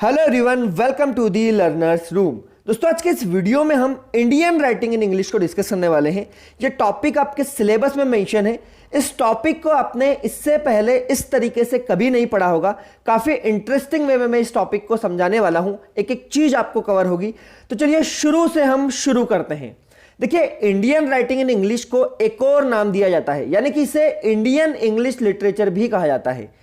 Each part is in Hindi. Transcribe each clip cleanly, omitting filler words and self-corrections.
Hello everyone, welcome to the learners room. दोस्तों, आज के इस वीडियो में हम इंडियन राइटिंग इन इंग्लिश को डिस्कस करने वाले हैं। ये टॉपिक आपके सिलेबस में मेंशन है। इस टॉपिक को आपने इससे पहले इस तरीके से कभी नहीं पढ़ा होगा। काफ़ी इंटरेस्टिंग वे में मैं इस टॉपिक को समझाने वाला हूँ, एक एक चीज़ आपको कवर होगी। तो चलिए शुरू से हम शुरू करते हैं। देखिए, इंडियन राइटिंग इन इंग्लिश को एक और नाम दिया जाता है, यानी कि इसे इंडियन इंग्लिश लिटरेचर भी कहा जाता है।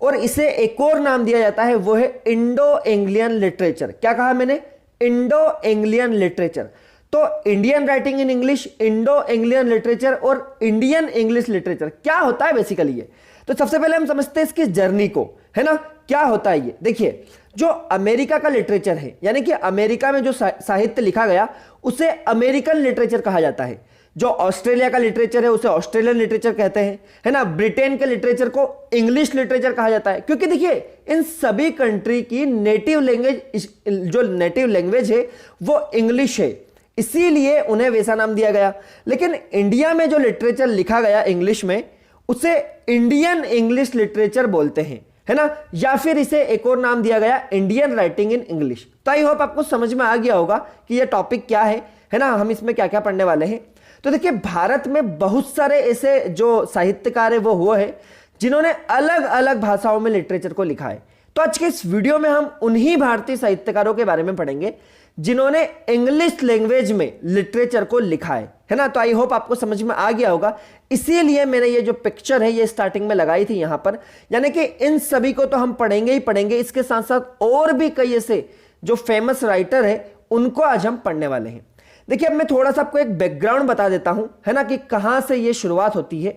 और इसे एक और नाम दिया जाता है, वो है इंडो एंग्लियन लिटरेचर। क्या कहा मैंने? Indo Anglian literature. तो Indian writing in English, Indo Anglian literature और इंडियन इंग्लिश लिटरेचर क्या होता है बेसिकली ये। तो सबसे पहले हम समझते हैं इसकी जर्नी को, है ना। क्या होता है ये? देखिए, जो अमेरिका का लिटरेचर है, यानी कि अमेरिका में जो साहित्य लिखा गया उसे अमेरिकन लिटरेचर कहा जाता है। जो ऑस्ट्रेलिया का लिटरेचर है उसे ऑस्ट्रेलियन लिटरेचर कहते हैं, है ना। ब्रिटेन के लिटरेचर को इंग्लिश लिटरेचर कहा जाता है, क्योंकि देखिए इन सभी कंट्री की नेटिव लैंग्वेज, जो नेटिव लैंग्वेज है वो इंग्लिश है, इसीलिए उन्हें वैसा नाम दिया गया। लेकिन इंडिया में जो लिटरेचर लिखा गया इंग्लिश में, उसे इंडियन इंग्लिश लिटरेचर बोलते हैं, है ना। या फिर इसे एक और नाम दिया गया, इंडियन राइटिंग इन इंग्लिश। तो आई होप आपको समझ में आ गया होगा कि यह टॉपिक क्या है ना, हम इसमें क्या क्या पढ़ने वाले हैं। तो देखिए, भारत में बहुत सारे ऐसे जो साहित्यकार है वो है जिन्होंने अलग अलग भाषाओं में लिटरेचर को लिखा है। तो आज के इस वीडियो में हम उन्हीं भारतीय साहित्यकारों के बारे में पढ़ेंगे जिन्होंने इंग्लिश लैंग्वेज में लिटरेचर को लिखा है ना। तो आई होप आपको समझ में आ गया होगा, इसीलिए मैंने ये जो पिक्चर है ये स्टार्टिंग में लगाई थी यहां पर। यानी कि इन सभी को तो हम पढ़ेंगे ही पढ़ेंगे, इसके साथ साथ और भी कई ऐसे जो फेमस राइटर है उनको आज हम पढ़ने वाले हैं। देखिए, अब मैं थोड़ा सा आपको एक बैकग्राउंड बता देता हूं, है ना, कि कहां से ये शुरुआत होती है।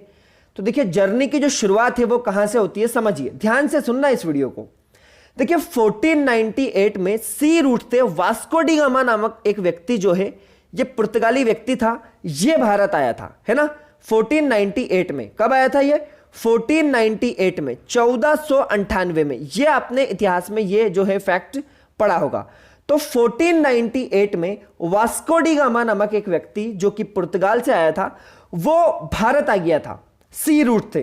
तो देखिए, जर्नी की जो शुरुआत है वो कहां से होती है, समझिए, ध्यान से सुनना इस वीडियो को। देखिए, 1498 में सी रूट से वास्को डी गामा नामक एक व्यक्ति जो है, ये पुर्तगाली व्यक्ति था, ये भारत आया था, है ना। 1498 में कब आया था ये? 1498 में, 1498 में। ये आपने इतिहास में ये जो है फैक्ट पढ़ा होगा। तो 1498 में वास्को डी गामा नामक एक व्यक्ति जो कि पुर्तगाल से आया था, वो भारत आ गया था सी रूट से।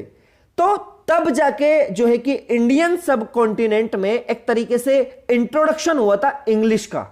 तो तब जाके जो है कि इंडियन सब कॉन्टिनेंट में एक तरीके से इंट्रोडक्शन हुआ था इंग्लिश का।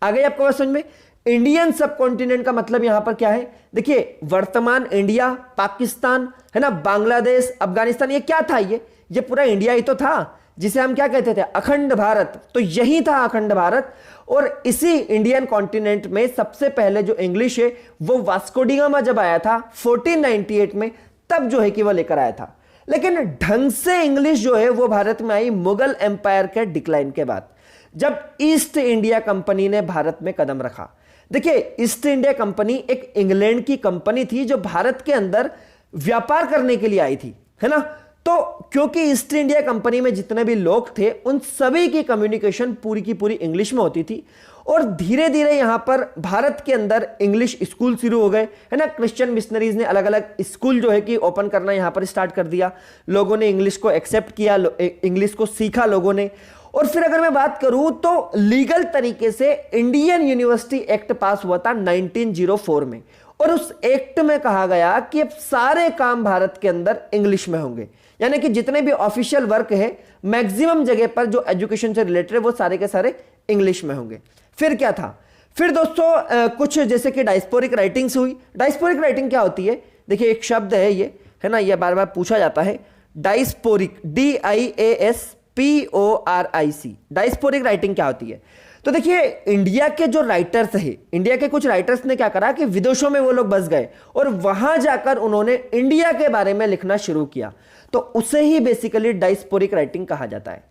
आ गई आपको बात समझ में? इंडियन सब कॉन्टिनेंट का मतलब यहां पर क्या है? देखिए, वर्तमान इंडिया, पाकिस्तान, है ना, बांग्लादेश, अफगानिस्तान, ये क्या था? ये पूरा इंडिया ही तो था, जिसे हम क्या कहते थे? अखंड भारत। तो यही था अखंड भारत। और इसी इंडियन कॉन्टिनेंट में सबसे पहले जो इंग्लिश है वो वास्को डी गामा जब आया था 1498 में, तब जो है कि वो लेकर आया था। लेकिन ढंग से इंग्लिश जो है वो भारत में आई मुगल एम्पायर के डिक्लाइन के बाद, जब ईस्ट इंडिया कंपनी ने भारत में कदम रखा। देखिए, ईस्ट इंडिया कंपनी एक इंग्लैंड की कंपनी थी जो भारत के अंदर व्यापार करने के लिए आई थी, है ना। तो क्योंकि ईस्ट इंडिया कंपनी में जितने भी लोग थे उन सभी की कम्युनिकेशन पूरी की पूरी इंग्लिश में होती थी। और धीरे धीरे यहां पर भारत के अंदर इंग्लिश स्कूल शुरू हो गए, है ना। क्रिश्चियन मिशनरीज ने अलग अलग स्कूल जो है कि ओपन करना यहां पर स्टार्ट कर दिया। लोगों ने इंग्लिश को एक्सेप्ट किया, इंग्लिश को सीखा लोगों ने। और फिर अगर मैं बात करूं तो लीगल तरीके से इंडियन यूनिवर्सिटी एक्ट पास हुआ था 1904 में। और उस एक्ट में कहा गया कि अब सारे काम भारत के अंदर इंग्लिश में होंगे, यानी कि जितने भी ऑफिशियल वर्क है मैक्सिमम जगह पर जो एजुकेशन से रिलेटेड है वो सारे के सारे इंग्लिश में होंगे। फिर क्या था? फिर दोस्तों कुछ जैसे कि डायस्पोरिक राइटिंग्स हुई। डायस्पोरिक राइटिंग क्या होती है? देखिए, एक शब्द है ये, है ना, ये बार बार पूछा जाता है। डायस्पोरिक, DIASPORIC, डायस्पोरिक राइटिंग क्या होती है? तो देखिए, इंडिया के जो राइटर्स है, इंडिया के कुछ राइटर्स ने क्या करा कि विदेशों में वो लोग बस गए और वहां जाकर उन्होंने इंडिया के बारे में लिखना शुरू किया। तो उसे ही बेसिकली डायस्पोरिक राइटिंग कहा जाता है।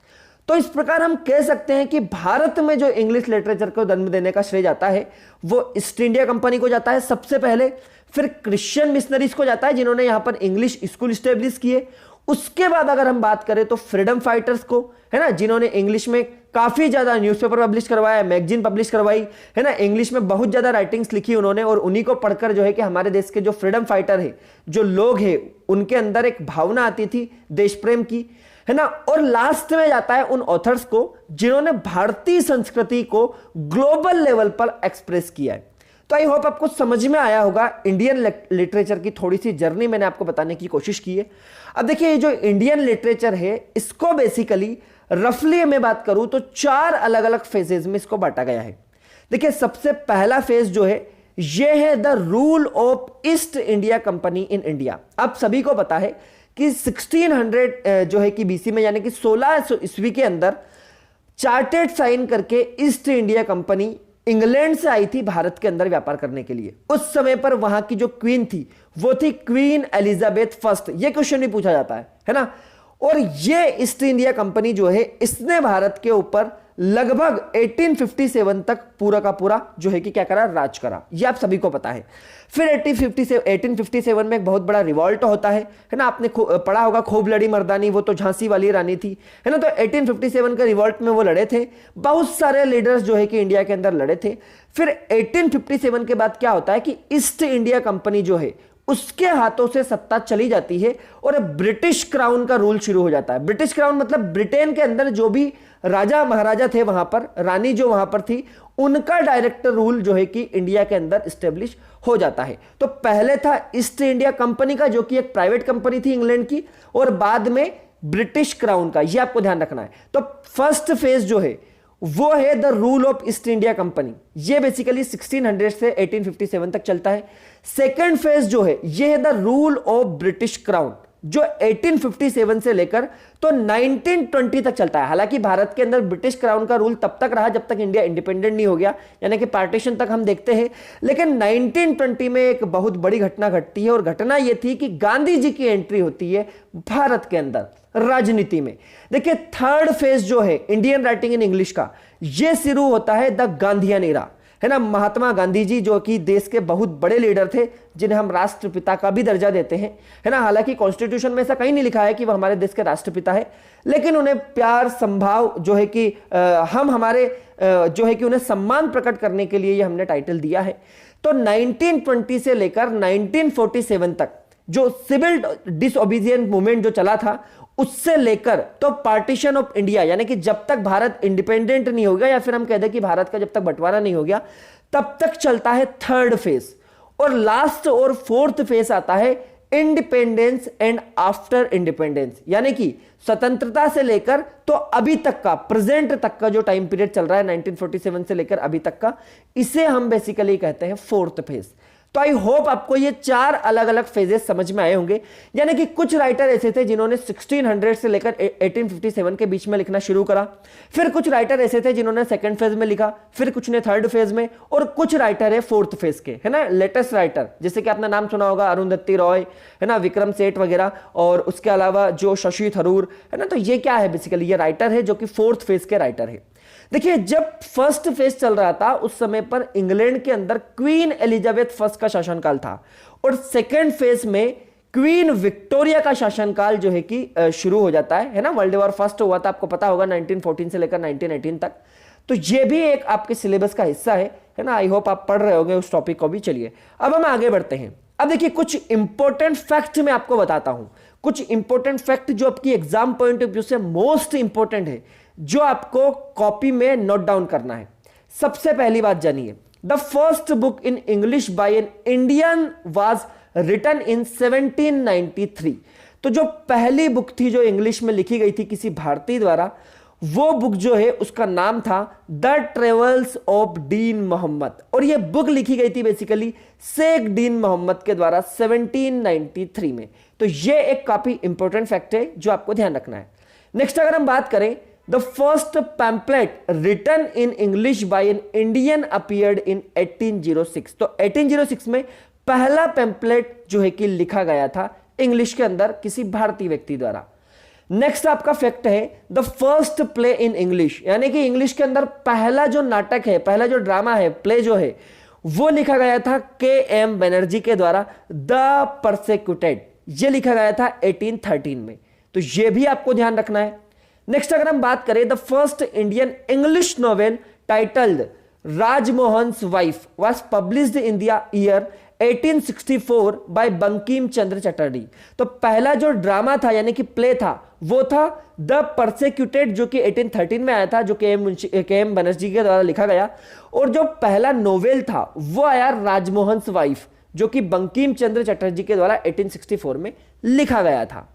तो इस प्रकार हम कह सकते हैं कि भारत में जो इंग्लिश लिटरेचर को जन्म देने का श्रेय जाता है वो ईस्ट इंडिया कंपनी को जाता है सबसे पहले। फिर क्रिश्चियन मिशनरीज को जाता है जिन्होंने यहां पर इंग्लिश स्कूल स्टेब्लिश किए। उसके बाद अगर हम बात करें तो फ्रीडम फाइटर्स को, है ना, जिन्होंने इंग्लिश में काफी ज्यादा न्यूज़पेपर पब्लिश करवाया, मैगजीन पब्लिश करवाई, है ना, इंग्लिश में बहुत ज्यादा राइटिंग्स लिखी उन्होंने। और उन्हीं को पढ़कर जो है कि हमारे देश के जो फ्रीडम फाइटर है, जो लोग हैं, उनके अंदर एक भावना आती थी देश प्रेम की, है ना। और लास्ट में जाता है उन ऑथर्स को जिन्होंने भारतीय संस्कृति को ग्लोबल लेवल पर एक्सप्रेस किया है। तो आई होप आपको समझ में आया होगा। इंडियन लिटरेचर की थोड़ी सी जर्नी मैंने आपको बताने की कोशिश की है। अब देखिए, ये जो इंडियन लिटरेचर है इसको बेसिकली रफली मैं बात करूं तो 4 अलग अलग फेजेज में इसको बांटा गया है। देखिए, सबसे पहला फेज जो है ये है the rule of east India company in India. अब सभी को पता है कि 1600 जो है कि बीसी में, यानी कि 1600 ईस्वी के अंदर चार्टेड साइन करके ईस्ट इंडिया कंपनी इंग्लैंड से आई थी भारत के अंदर व्यापार करने के लिए। उस समय पर वहां की जो क्वीन थी वो थी क्वीन एलिजाबेथ फर्स्ट। ये क्वेश्चन भी पूछा जाता है ना। और ये ईस्ट इंडिया कंपनी जो है इसने भारत के ऊपर लगभग 1857 तक पूरा का पूरा जो है कि क्या करा, राज करा। ये आप सभी को पता है। फिर 1857 में एक बहुत बड़ा रिवॉल्ट होता है ना। आपने पढ़ा होगा खूब लड़ी मर्दानी, वो तो झांसी वाली रानी थी, है ना। तो 1857 के रिवॉल्ट में वो लड़े थे, बहुत सारे लीडर्स जो है कि इंडिया के अंदर लड़े थे। फिर 1857 के बाद क्या होता है कि ईस्ट इंडिया कंपनी जो है उसके हाथों से सत्ता चली जाती है और ब्रिटिश क्राउन का रूल शुरू हो जाता है। ब्रिटिश क्राउन मतलब ब्रिटेन के अंदर जो भी राजा महाराजा थे वहां पर, रानी जो वहां पर थी, उनका डायरेक्ट रूल जो है कि इंडिया के अंदर स्टेब्लिश हो जाता है। तो पहले था ईस्ट इंडिया कंपनी का, जो कि एक प्राइवेट कंपनी थी इंग्लैंड की, और बाद में ब्रिटिश क्राउन का। यह आपको ध्यान रखना है। तो फर्स्ट फेज जो है वो है the rule of east India company. ये बेसिकली 1600 से 1857 तक चलता है। सेकेंड फेज जो है ये है the rule of British crown, जो 1857 से लेकर तो 1920 तक चलता है। हालांकि भारत के अंदर ब्रिटिश क्राउन का रूल तब तक रहा जब तक इंडिया इंडिपेंडेंट नहीं हो गया, यानी कि पार्टीशन तक हम देखते हैं। लेकिन 1920 में एक बहुत बड़ी घटना घटती है, और घटना यह थी कि गांधी जी की एंट्री होती है भारत के अंदर राजनीति में। देखिए, थर्ड फेज जो है इंडियन राइटिंग इन इंग्लिश का, यह शुरू होता है द गांधीयन एरा, है ना। महात्मा गांधी जी जो कि देश के बहुत बड़े लीडर थे, जिन्हें हम राष्ट्रपिता का भी दर्जा देते हैं, है ना। हालांकि कॉन्स्टिट्यूशन में ऐसा कहीं नहीं लिखा है कि वह हमारे देश के राष्ट्रपिता है, लेकिन उन्हें प्यार संभाव जो है कि हम हमारे जो है कि उन्हें सम्मान प्रकट करने के लिए ये हमने टाइटल दिया है। तो 1920 से लेकर 1947 तक जो सिविल डिसओबीडियंस मूवमेंट जो चला था, उससे लेकर तो पार्टीशन ऑफ इंडिया, यानी कि जब तक भारत इंडिपेंडेंट नहीं हो गया, या फिर हम कह दें कि भारत का जब तक बंटवारा नहीं हो गया, तब तक चलता है थर्ड फेज। और लास्ट और फोर्थ फेज आता है इंडिपेंडेंस एंड आफ्टर इंडिपेंडेंस, यानी कि स्वतंत्रता से लेकर तो अभी तक का, प्रेजेंट तक का जो टाइम पीरियड चल रहा है 1947 से लेकर अभी तक का, इसे हम बेसिकली कहते हैं फोर्थ फेज। तो आई होप आपको ये 4 अलग अलग फेजेस समझ में आए होंगे। यानी कि कुछ राइटर ऐसे थे जिन्होंने 1600 से लेकर 1857 के बीच में लिखना शुरू करा, फिर कुछ राइटर ऐसे थे जिन्होंने सेकंड फेज में लिखा, फिर कुछ ने थर्ड फेज में, और कुछ राइटर है फोर्थ फेज के, है ना। लेटेस्ट राइटर जैसे कि आपने नाम सुना होगा अरुंधति रॉय, है ना, विक्रम सेठ वगैरह, और उसके अलावा जो शशि थरूर, है ना। तो ये क्या है, बेसिकली ये राइटर है जो कि फोर्थ फेज के राइटर है। देखिए, जब फर्स्ट फेज चल रहा था उस समय पर इंग्लैंड के अंदर क्वीन एलिजाबेथ फर्स्ट का शासनकाल था, और सेकेंड फेज में क्वीन विक्टोरिया का शासनकाल जो है कि शुरू हो जाता है ना। वर्ल्ड वॉर फर्स्ट हुआ था, आपको पता होगा 1914 से लेकर 1918 तक। तो ये भी एक आपके सिलेबस का हिस्सा है ना। आई होप आप पढ़ रहे होंगे उस टॉपिक को भी। चलिए अब हम आगे बढ़ते हैं। अब देखिए, कुछ इंपॉर्टेंट फैक्ट मैं आपको बताता हूं, कुछ इंपॉर्टेंट फैक्ट जो आपकी एग्जाम पॉइंट ऑफ व्यू से मोस्ट इंपॉर्टेंट है, जो आपको कॉपी में नोट डाउन करना है। सबसे पहली बात जानिए, the first book in English by an Indian was written in 1793। तो जो पहली बुक थी जो इंग्लिश में लिखी गई थी किसी भारतीय द्वारा, वो बुक जो है उसका नाम था the travels of Dean Mohammed, और ये बुक लिखी गई थी बेसिकली शेख डीन मोहम्मद के द्वारा 1793 में। तो ये एक काफी इंपॉर्टेंट फैक्ट है जो आपको ध्यान रखना है। नेक्स्ट अगर हम बात करें, the first pamphlet written in English by an Indian appeared in 1806। तो 1806 में पहला पैम्पलेट जो है कि लिखा गया था इंग्लिश के अंदर किसी भारतीय व्यक्ति द्वारा। नेक्स्ट आपका फैक्ट है the first play in English, यानी कि इंग्लिश के अंदर पहला जो नाटक है, पहला जो ड्रामा है, प्ले जो है, वो लिखा गया था के.एम. बनर्जी के द्वारा, द परसेक्यूटेड। ये लिखा गया था 1813 में। तो ये भी आपको ध्यान रखना है। नेक्स्ट अगर हम बात करें, the first Indian English novel titled Rajmohan's wife was published in the year 1864 by Bankim Chandra Chatterjee. तो पहला जो ड्रामा था यानी कि प्ले था वो था द परसेक्यूटेड, जो कि 1813 में आया था, जो के.एम. बनर्जी के द्वारा लिखा गया। और जो पहला नोवेल था वो आया राजमोहन्स वाइफ, जो कि बंकिम चंद्र चटर्जी के द्वारा 1864 में लिखा गया था।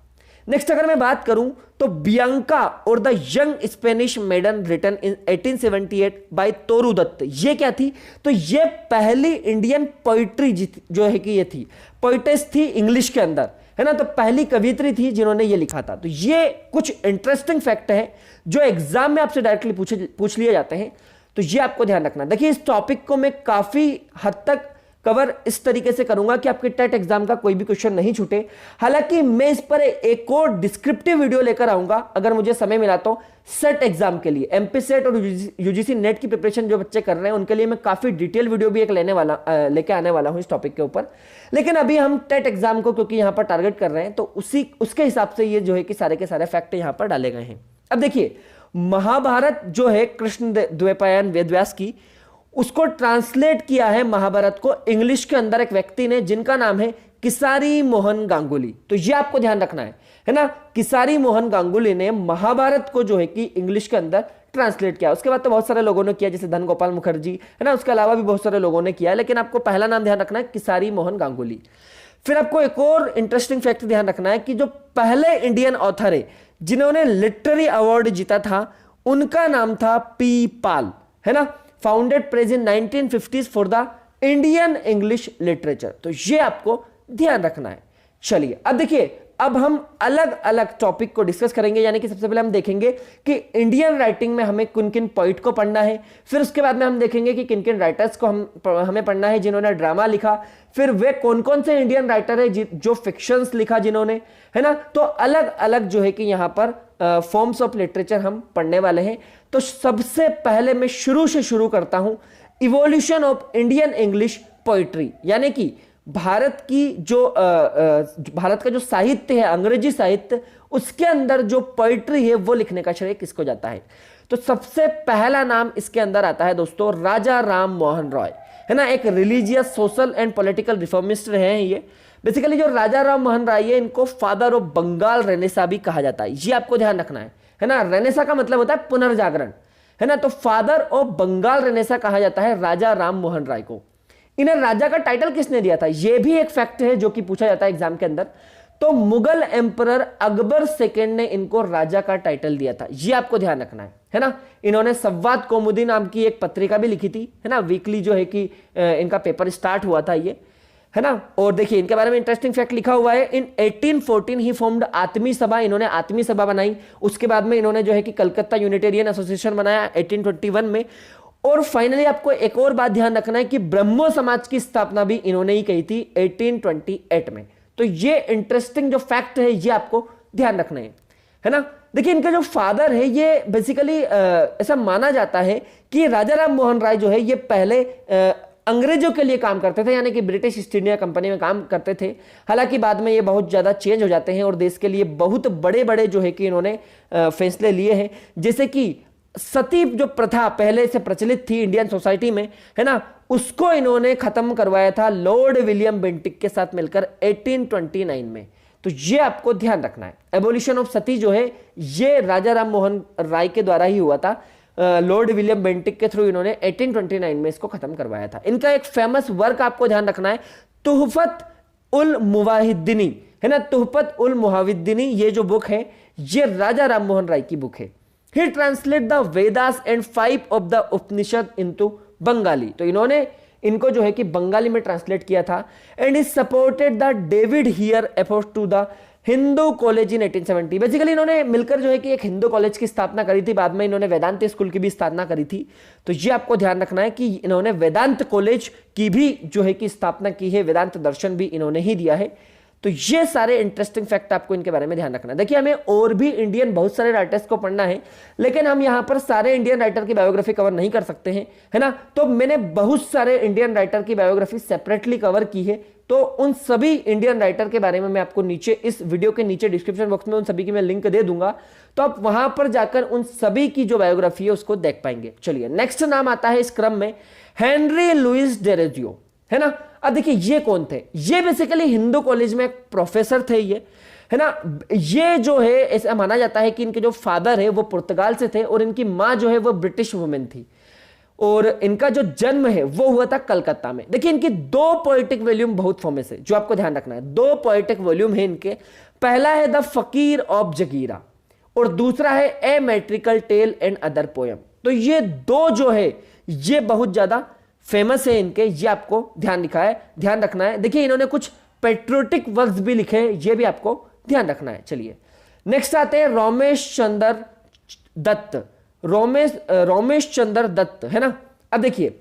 नेक्स्ट अगर मैं बात करूं तो बियांका और the young Spanish maiden written in 1878 by Toru Dutt, ये क्या थी? तो ये पहली इंडियन पोइट्री जो है कि ये थी, पोइटेस थी इंग्लिश के अंदर, है ना। तो पहली कवियत्री थी जिन्होंने ये लिखा था। तो ये कुछ इंटरेस्टिंग फैक्ट है जो एग्जाम में आपसे डायरेक्टली पूछ लिए जाते हैं, तो ये आपको ध्यान रखना। देखिए इस टॉपिक को मैं काफी हद तक कवर इस तरीके से करूंगा कि आपके टेट एग्जाम का कोई भी क्वेश्चन नहीं छूटे। हालांकि मैं इस पर एक और डिस्क्रिप्टिव वीडियो लेकर आऊंगा अगर मुझे समय मिला तो, सेट एग्जाम के लिए, एमपी सेट और यूजीसी नेट की प्रिपरेशन जो बच्चे कर रहे हैं उनके लिए मैं काफी डिटेल वीडियो भी एक लेके आने वाला हूं इस टॉपिक के ऊपर। लेकिन अभी हम टेट एग्जाम को क्योंकि यहां पर टारगेट कर रहे हैं तो उसके हिसाब से ये जो है कि सारे के सारे फैक्ट यहां पर डाले गए हैं। अब देखिए महाभारत जो है कृष्ण द्वैपायन वेदव्यास की, उसको ट्रांसलेट किया है महाभारत को इंग्लिश के अंदर एक व्यक्ति ने जिनका नाम है किसारी मोहन गांगुली। तो ये आपको ध्यान रखना है ना। किसारी मोहन गांगुली ने महाभारत को जो है कि इंग्लिश के अंदर ट्रांसलेट किया। उसके बाद तो बहुत सारे लोगों ने किया, जैसे धन गोपाल मुखर्जी, है ना, उसके अलावा भी बहुत सारे लोगों ने किया, लेकिन आपको पहला नाम ध्यान रखना है किसारी मोहन गांगुली। फिर आपको एक और इंटरेस्टिंग फैक्ट ध्यान रखना है कि जो पहले इंडियन ऑथर है जिन्होंने लिटरेरी अवार्ड जीता था उनका नाम था पी पाल, है ना। Founded praise in 1950s for the Indian English literature. तो ये आपको ध्यान रखना है। चलिए अब देखिए, अब हम अलग अलग टॉपिक को डिस्कस करेंगे, यानी कि सबसे पहले हम देखेंगे कि इंडियन राइटिंग में हमें किन किन पोइट को पढ़ना है। फिर उसके बाद में हम देखेंगे कि किन किन राइटर्स को हमें पढ़ना है जिन्होंने ड्रामा लिखा। फिर वे कौन कौन से इंडियन राइटर है जो फिक्शंस लिखा जिन्होंने, है ना। तो अलग अलग जो है कि यहां पर फॉर्म्स ऑफ लिटरेचर हम पढ़ने वाले हैं। तो सबसे पहले मैं शुरू करता हूं evolution of Indian English poetry, यानी कि भारत का जो साहित्य है, अंग्रेजी साहित्य, उसके अंदर जो पोइट्री है वो लिखने का श्रेय किसको जाता है। तो सबसे पहला नाम इसके अंदर आता है दोस्तों राजा राम मोहन रॉय, है ना। एक religious, social and political reformist रहे हैं ये। बेसिकली जो राजा राम मोहन राय है इनको फादर ऑफ बंगाल रेनेसा भी कहा जाता है, ये आपको ध्यान रखना है ना। रेनेसा का मतलब होता है पुनर्जागरण, है ना। तो फादर ऑफ बंगाल रेनेसा कहा जाता है राजा राम मोहन राय को। इन्हें राजा का टाइटल किसने दिया था, यह भी एक फैक्ट है जो कि पूछा जाता है एग्जाम के अंदर। तो मुगल एम्परर अकबर सेकेंड ने इनको राजा का टाइटल दिया था, यह आपको ध्यान रखना है ना। इन्होंने संवाद कौमुदी नाम की एक पत्रिका भी लिखी थी, है ना। वीकली जो है कि इनका पेपर स्टार्ट हुआ था ये, है ना। और देखिए इनके बारे में इंटरेस्टिंग फैक्ट लिखा हुआ है। इन 1814 ही फॉर्म्ड आत्मी सभा, इन्होंने आत्मी सभा बनाई। उसके बाद में इन्होंने जो है कि कलकत्ता यूनिटेरियन एसोसिएशन बनाया 1821 में। और फाइनली आपको एक और बात ध्यान रखना है कि ब्रह्मो समाज की स्थापना भी इन्होंने ही कही थी 1828 में। तो ये इंटरेस्टिंग जो फैक्ट है ये आपको ध्यान रखना है ना। देखिए इनका जो फादर है ये बेसिकली ऐसा माना जाता है कि राजा राम मोहन राय जो है ये पहले अंग्रेजों के लिए काम करते थे, यानी कि ब्रिटिश ईस्ट इंडिया कंपनी में काम करते थे। हालांकि बाद में ये बहुत ज्यादा चेंज हो जाते हैं और देश के लिए बहुत बड़े बड़े जो है कि इन्होंने फैसले लिए हैं। जैसे कि सती जो प्रथा पहले से प्रचलित थी इंडियन सोसाइटी में, है ना, उसको इन्होंने खत्म करवाया था लॉर्ड विलियम बेंटिक के साथ मिलकर 1829 में। तो ये आपको ध्यान रखना है। एबोलिशन ऑफ सती जो है ये राजा राम मोहन राय के द्वारा ही हुआ था। लॉर्ड विलियम बेंटिक के थ्रू इन्होंने 1829 में इसको खत्म करवाया था। इनका एक फेमस वर्क आपको ध्यान रखना है, तुहफत उल मुवाहिद्दीनी, है ना। तुहफत उल मुवाहिद्दीनी ये जो बुक है ये राजा राम मोहन राय की बुक है। He translate the Vedas and 5 of the Upanishad into Bengali. तो इन्होंने इनको जो है कि बंगाली में ट्रांसलेट किया था। And is supported the David Hare effort to the Hindu College in 1870। Basically इन्होंने मिलकर जो है कि एक हिंदू कॉलेज की स्थापना करी थी। बाद में इन्होंने वेदांत स्कूल की भी स्थापना करी थी। तो ये आपको ध्यान रखना है कि इन्होंने वेदांत कॉलेज की भी जो है कि स्थापना की है, वेदांत दर्शन भी इन्होंने ही दिया है। तो ये सारे इंटरेस्टिंग फैक्ट आपको इनके बारे में ध्यान रखना है। देखिए हमें और भी इंडियन बहुत सारे राइटर्स को पढ़ना है, लेकिन हम यहां पर सारे इंडियन राइटर की बायोग्राफी कवर नहीं कर सकते हैं, है ना। तो मैंने बहुत सारे इंडियन राइटर की बायोग्राफी सेपरेटली कवर की है। तो उन सभी इंडियन राइटर के बारे में मैं आपको नीचे इस वीडियो के नीचे डिस्क्रिप्शन बॉक्स में उन सभी की मैं लिंक दे दूंगा। तो आप वहां पर जाकर उन सभी की जो बायोग्राफी है उसको देख पाएंगे। चलिए नेक्स्ट नाम आता है इस क्रम में हेनरी लुइस डेरोजियो, है ना। अब देखिए ये कौन थे, ये बेसिकली हिंदू कॉलेज में एक प्रोफेसर थे ये, है ना। ये जो है ऐसा माना जाता है कि इनके जो फादर है वो पुर्तगाल से थे और इनकी माँ जो है वो ब्रिटिश वुमेन थी। और इनका जो जन्म है वो हुआ था कलकत्ता में। देखिए इनकी 2 पोएटिक वॉल्यूम बहुत फेमस है जो आपको ध्यान रखना है। 2 पोएटिक वॉल्यूम है इनके। पहला है द फकीर ऑफ जगीरा और दूसरा है a metrical tale and other poem. तो ये दो जो है ये बहुत ज्यादा फेमस है इनके, ये आपको ध्यान रखना है। देखिए इन्होंने कुछ पेट्रियोटिक वर्क्स भी लिखे, ये भी आपको ध्यान रखना है। चलिए नेक्स्ट आते हैं रोमेश चंद्र दत्त, है ना। अब देखिए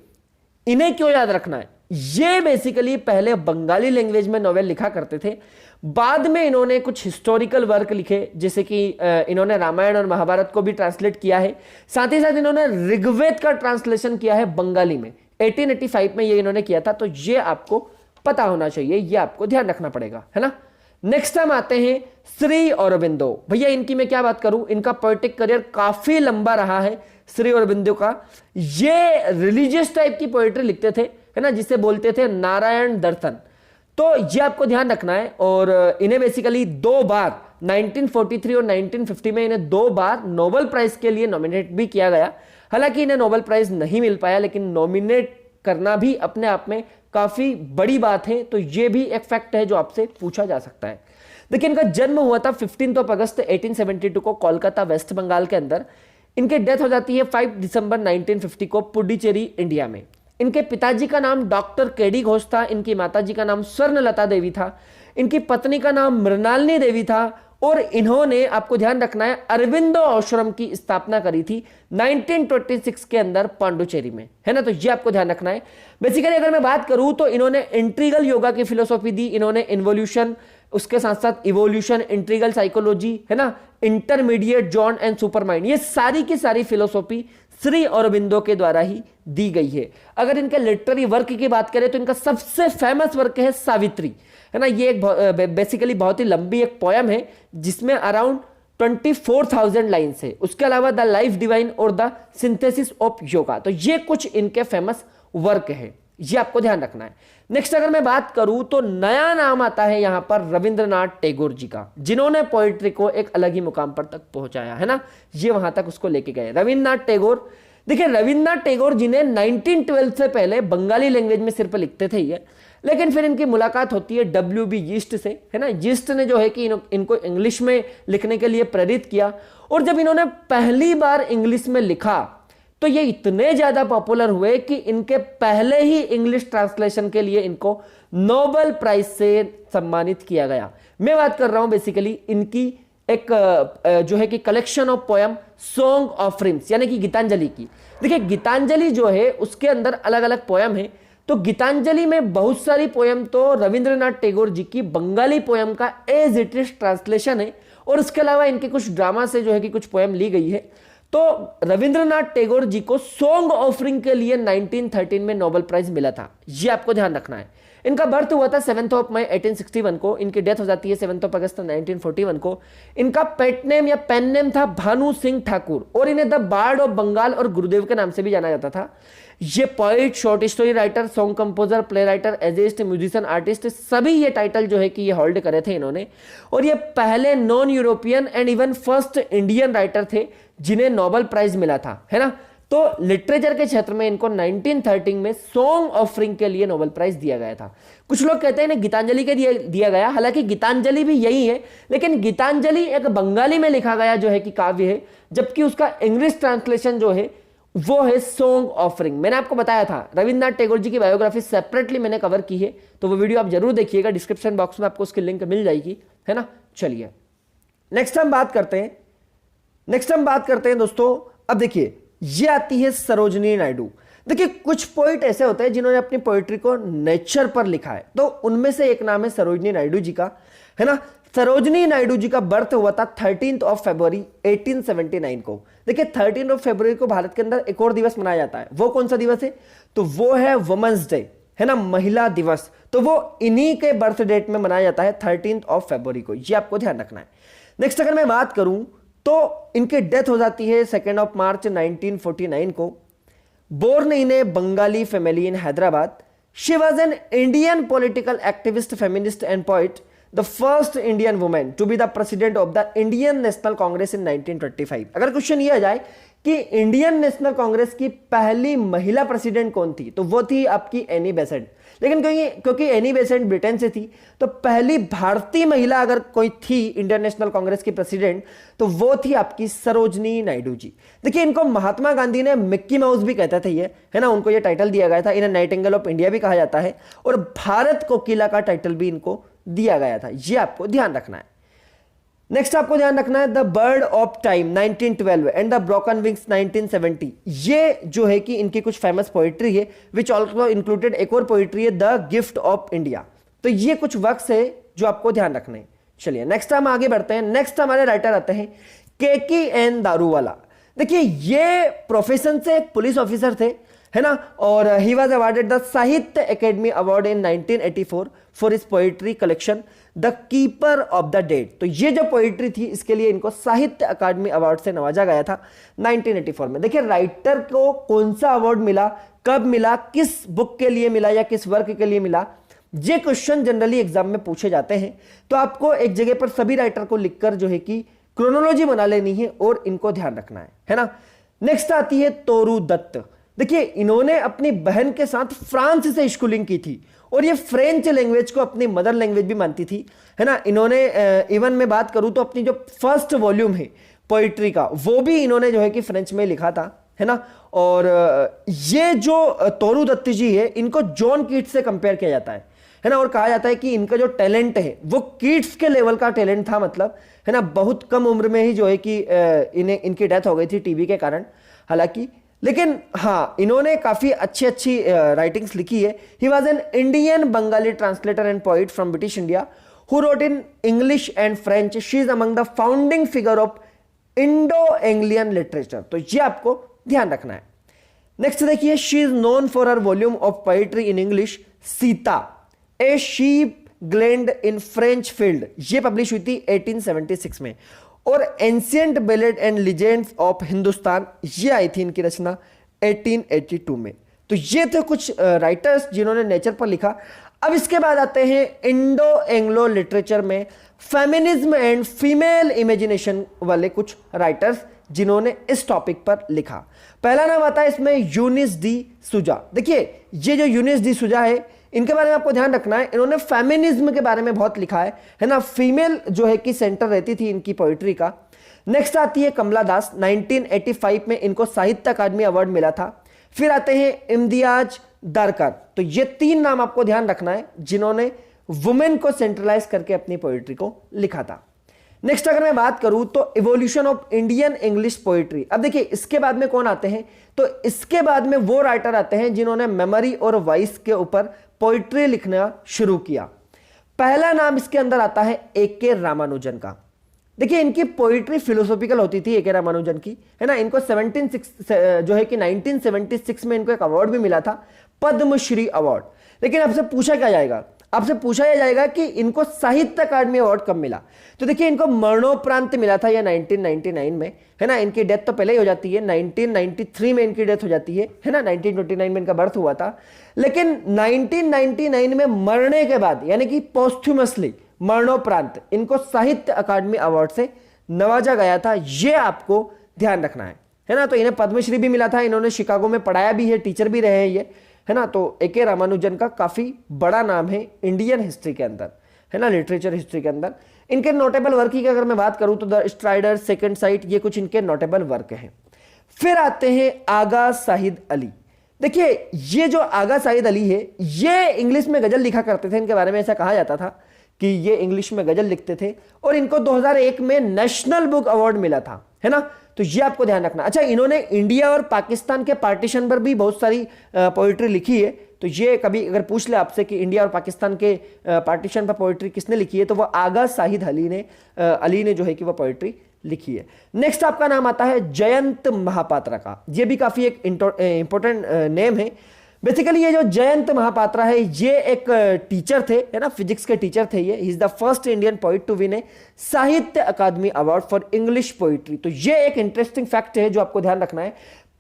इन्हें क्यों याद रखना है, ये बेसिकली पहले बंगाली लैंग्वेज में नॉवेल लिखा करते थे, बाद में इन्होंने कुछ हिस्टोरिकल वर्क लिखे, जैसे कि इन्होंने रामायण और महाभारत को भी ट्रांसलेट किया है, साथ ही साथ इन्होंने ऋग्वेद का ट्रांसलेशन किया है बंगाली में। 1885 में ये इन्होंने किया था, तो ये आपको पता होना चाहिए, ये आपको ध्यान रखना पड़ेगा, है ना। नेक्स्ट हम आते हैं श्री अरबिंदो। भैया इनकी मैं क्या बात करूं, इनका पोएटिक करियर काफी लंबा रहा है श्री अरबिंदो का। ये रिलीजियस टाइप की पोएट्री लिखते थे, है ना, जिसे बोलते थे नारायण दर्शन। तो ये आपको ध्यान रखना है। और इन्हें बेसिकली 2 बार 1943 और 1950 में इन्हें 2 बार नोबेल प्राइज के लिए नॉमिनेट भी किया गया। हालांकि इन्हें नोबेल प्राइज नहीं मिल पाया, लेकिन नॉमिनेट करना भी अपने आप में काफी बड़ी बात है, तो ये भी एक फैक्ट है जो आपसे पूछा जा सकता है। देखिए इनका जन्म हुआ था 15 अगस्त 1872 को कोलकाता वेस्ट बंगाल के अंदर। इनकी डेथ हो जाती है 5 दिसंबर 1950 को पुडुचेरी इंडिया में। इनके पिताजी का नाम डॉक्टर केडी घोष था, इनकी माताजी का नाम स्वर्णलता देवी था, इनकी पत्नी का नाम मृणालिनी देवी था, और इन्होंने, आपको ध्यान रखना है, अरविंदो आश्रम की स्थापना करी थी 1926 के अंदर पांडुचेरी में, है ना। तो ये आपको ध्यान रखना है। बेसिकली अगर मैं बात करूं तो इन्होंने इंट्रीगल योगा की फिलोसॉफी दी, इन्होंने इन्वोल्यूशन, उसके साथ साथ इवोल्यूशन, इंट्रीगल साइकोलॉजी, है ना, intermediate John and super mind, ये सारी की सारी फिलोसॉफी श्री अरबिंदो के द्वारा ही दी गई है। अगर इनके लिटरेरी वर्क की बात करें तो इनका सबसे फेमस वर्क है सावित्री, है ना। ये एक बेसिकली बहुत ही लंबी एक पोयम है जिसमें अराउंड 24,000 लाइन्स है। उसके अलावा द लाइफ डिवाइन और द सिंथेसिस ऑफ योगा, तो ये कुछ इनके फेमस वर्क है, ये आपको ध्यान रखना है। नेक्स्ट अगर मैं बात करूं तो नया नाम आता है यहां पर रविंद्रनाथ टैगोर जी का, जिन्होंने पोएट्री को एक अलग ही मुकाम पर तक पहुंचाया, है ना। ये वहां तक उसको लेके गए रविंद्रनाथ टैगोर। देखिए रविंद्रनाथ टैगोर जिन्हें 1912 से पहले बंगाली लैंग्वेज में सिर्फ लिखते थे ये, लेकिन फिर इनकी मुलाकात होती है WB यीस्ट से, है ना। यीस्ट ने जो है कि इनको इंग्लिश में लिखने के लिए प्रेरित किया, और जब इन्होंने पहली बार इंग्लिश में लिखा तो ये इतने ज्यादा पॉपुलर हुए कि इनके पहले ही इंग्लिश ट्रांसलेशन के लिए इनको नोबेल प्राइज से सम्मानित किया गया। मैं बात कर रहा हूं बेसिकली इनकी एक जो है कि collection of poem song of RIMS, यानी कि गीतांजलि की। देखिए गीतांजलि जो है उसके अंदर अलग अलग पोयम है, तो गीतांजलि में बहुत सारी पोयम तो रविंद्रनाथ टैगोर जी की बंगाली पोयम का एज इट इज ट्रांसलेशन है, और उसके अलावा इनके कुछ ड्रामा से जो है कि कुछ पोयम ली गई है। तो रविंद्रनाथ टैगोर जी को सॉन्ग ऑफरिंग के लिए 1913 में नोबेल प्राइज मिला था, ये आपको ध्यान रखना है। इनका बर्थ हुआ था 7 मई 1861 को, इनकी डेथ हो जाती है 7 अगस्त 1941 को। इनका पेट नेम या पेन नेम था भानु सिंह ठाकुर, और इन्हें द बार्ड ऑफ बंगाल और गुरुदेव के नाम से भी जाना जाता था। ये poet, short story writer, song composer, play writer, exhaust, musician, artist, सभी ये टाइटल जो है कि ये होल्ड करे थे इन्होंने। और ये पहले non European and even first Indian writer थे जिन्हें नोबेल प्राइज मिला था, है ना। तो लिटरेचर के क्षेत्र में इनको 1913 में सॉन्ग ऑफरिंग के लिए नोबेल प्राइज दिया गया था। कुछ लोग कहते हैं गीतांजलि के दिया गया, हालांकि गीतांजलि भी यही है, लेकिन गीतांजलि एक बंगाली में लिखा गया जो है कि काव्य है, जबकि उसका इंग्लिश ट्रांसलेशन जो है वो है सॉन्ग ऑफरिंग। मैंने आपको बताया था रविंद्रनाथ टैगोर जी की बायोग्राफी सेपरेटली मैंने कवर की है, तो वो वीडियो आप जरूर देखिएगा, डिस्क्रिप्शन बॉक्स में आपको उसकी लिंक मिल जाएगी, है ना। चलिए नेक्स्ट हम बात करते हैं दोस्तों। अब देखिए ये आती है सरोजिनी नायडू। देखिए कुछ पोइट ऐसे होते हैं जिन्होंने अपनी पोइट्री को नेचर पर लिखा है, तो उनमें से एक नाम है सरोजिनी नायडू जी का, है ना। सरोजिनी नायडू जी का बर्थ हुआ था 13 फरवरी 1879 को। देखिए 13 फरवरी को भारत के अंदर एक और दिवस मनाया जाता है, वो कौन सा दिवस है, तो वो है वुमेन्स डे, है ना, महिला दिवस। तो वो इन्हीं के बर्थ डेट में मनाया जाता है 13 फरवरी को, ये आपको ध्यान रखना है। नेक्स्ट अगर मैं बात करूं तो इनकी डेथ हो जाती है 2 मार्च 1949 को। Born in a Bengali family in Hyderabad, she was an Indian political activist, feminist and poet, the first Indian women to be the president of the Indian National Congress in 1925। अगर क्वेश्चन ये आ जाए कि इंडियन नेशनल कांग्रेस की पहली महिला प्रेसिडेंट कौन थी, तो वो थी आपकी एनी बेसेंट। लेकिन क्योंकि एनी बेसेंट ब्रिटेन से थी, तो पहली भारतीय महिला अगर कोई थी इंडियन नेशनल कांग्रेस की प्रेसिडेंट, तो वो थी आपकी सरोजनी नायडू जी। देखिए, इनको महात्मा गांधी ने मिक्की माउस भी कहते थे, ये है ना, उनको ये टाइटल दिया गया था। इन्हें नाइटिंगेल ऑफ इंडिया भी कहा जाता है, और भारत कोकिला का टाइटल भी इनको दिया गया था। ये आपको ध्यान रखना है। नेक्स्ट आपको ध्यान रखना है the bird of time 1912 and the broken wings 1970। ये जो है कि इनकी कुछ फेमस पोइट्री है, विच ऑल्सो इंक्लूडेड एक और पोइट्री है द गिफ्ट ऑफ इंडिया। तो ये कुछ वर्क्स है जो आपको ध्यान रखने हैं। चलिए नेक्स्ट हम आगे बढ़ते हैं। नेक्स्ट हमारे राइटर आते हैं केकी एन दारूवाला। देखिए, ये प्रोफेशन से एक पुलिस ऑफिसर थे, है ना, और ही वॉज अवार्डेड द साहित्य academy award in 1984 for his poetry collection the keeper of the dead. तो ये जो पोइट्री थी, इसके लिए इनको साहित्य अकादमी अवार्ड से नवाजा गया था 1984 में। देखिए, राइटर को कौन सा अवार्ड मिला, कब मिला, किस बुक के लिए मिला या किस वर्क के लिए मिला, ये क्वेश्चन जनरली एग्जाम में पूछे जाते हैं। तो आपको एक जगह पर सभी राइटर को लिखकर जो है कि क्रोनोलॉजी बना लेनी है और इनको ध्यान रखना है ना। नेक्स्ट आती है तोरू दत्त। देखिए, इन्होंने अपनी बहन के साथ फ्रांस से स्कूलिंग की थी, और ये फ्रेंच लैंग्वेज को अपनी मदर लैंग्वेज भी मानती थी, है ना। इन्होंने इवन मैं बात करूं तो अपनी जो फर्स्ट वॉल्यूम है पोइट्री का, वो भी इन्होंने जो है कि फ्रेंच में लिखा था, है ना। और ये जो तोरू दत्त जी है, इनको जॉन कीट्स से कंपेयर किया जाता है ना, और कहा जाता है कि इनका जो टैलेंट है वो कीट्स के लेवल का टैलेंट था, मतलब, है ना। बहुत कम उम्र में ही जो है कि इनकी डेथ हो गई थी टीबी के कारण, हालांकि। लेकिन हाँ, इन्होंने काफी अच्छी राइटिंग्स लिखी है। He was an Indian Bengali translator and poet from British India who wrote in English and French. She is among the founding figure of Indo Anglian literature. तो ये आपको ध्यान रखना है। नेक्स्ट देखिए, she is known for her volume of poetry in English Sita a sheep gland in French field. ये पब्लिश हुई थी 1876 में। और ancient ballad and legends of Hindustan, ये आई थी इनकी रचना 1882 में। तो ये थे कुछ राइटर्स जिन्होंने नेचर पर लिखा। अब इसके बाद आते हैं इंडो एंग्लो लिटरेचर में फेमिनिज्म एंड फीमेल इमेजिनेशन वाले कुछ राइटर्स जिन्होंने इस टॉपिक पर लिखा। पहला नाम आता है इसमें यूनिस डी सुजा। देखिए, ये जो यूनिस डी सुजा है, इनके बारे में आपको ध्यान रखना है। इन्होंने फेमिनिज्म के बारे में बहुत लिखा है ना। फीमेल जो है कि सेंटर रहती थी इनकी पोइट्री का। नेक्स्ट आती है कमला दास। 1985 में इनको साहित्य अकादमी अवार्ड मिला था। फिर आते हैं इम्तियाज दरकर। तो ये तीन नाम आपको ध्यान रखना है जिन्होंने वुमेन को सेंट्रलाइज करके अपनी पोइट्री को लिखा था। नेक्स्ट अगर मैं बात करूं तो evolution of Indian English poetry. अब देखिए, इसके बाद में कौन आते हैं, तो इसके बाद में वो राइटर आते हैं जिन्होंने मेमोरी और वॉइस के ऊपर पोइट्री लिखना शुरू किया। पहला नाम इसके अंदर आता है ए.के. रामानुजन का। देखिए, इनकी पोइट्री फिलोसॉफिकल होती थी ए.के. रामानुजन की, है ना। इनको 1976 में इनको एक अवार्ड भी मिला था, पद्मश्री अवार्ड। लेकिन आपसे पूछा क्या जाएगा, आपसे पूछा यह जाएगा कि इनको साहित्य अकादमी अवार्ड कब मिला। तो देखिए, इनको मरणोपरांत मिला था यह 1999 में, है ना। इनकी डेथ तो पहले ही हो जाती है, 1993 में इनकी डेथ हो जाती है ना। 1929 में इनका बर्थ हुआ था, लेकिन 1999 में मरने के बाद, यानी कि पोस्थ्यूमसली, मरणोपरांत, इनको साहित्य अकादमी अवार्ड से नवाजा गया था। यह आपको ध्यान रखना है ना। तो इन्हें पद्मश्री भी मिला था। इन्होंने शिकागो में पढ़ाया भी है, टीचर भी रहे हैं ये, है ना। तो ए.के. रामानुजन का काफी बड़ा नाम है इंडियन हिस्ट्री के अंदर, है ना, लिटरेचर हिस्ट्री के अंदर। इनके नोटेबल वर्क की अगर मैं बात करूं तो द स्ट्राइडर, सेकंड साइट, ये कुछ इनके नोटेबल वर्क हैं। फिर आते हैं आगा साहिद अली। देखिए, ये जो आगा साहिद अली है, ये इंग्लिश में गजल लिखा करते थे। इनके बारे में ऐसा कहा जाता था कि ये इंग्लिश में गजल लिखते थे, और इनको 2001 में नेशनल बुक अवार्ड मिला था, है ना। तो ये आपको ध्यान रखना। अच्छा, इन्होंने इंडिया और पाकिस्तान के पार्टीशन पर भी बहुत सारी पोइट्री लिखी है। तो ये कभी अगर पूछ ले आपसे कि इंडिया और पाकिस्तान के पार्टीशन पर पोइट्री किसने लिखी है, तो वो आगा साहिद अली ने जो है कि वो पोइट्री लिखी है। नेक्स्ट आपका नाम आता है जयंत महापात्रा का। ये भी काफी एक इंपॉर्टेंट नेम है। बेसिकली ये जो जयंत महापात्रा है, ये एक टीचर थे, है ना, फिजिक्स के टीचर थे ये। He is the first Indian poet to win a Sahitya Akademi award for English poetry. तो ये एक इंटरेस्टिंग फैक्ट है जो आपको ध्यान रखना है।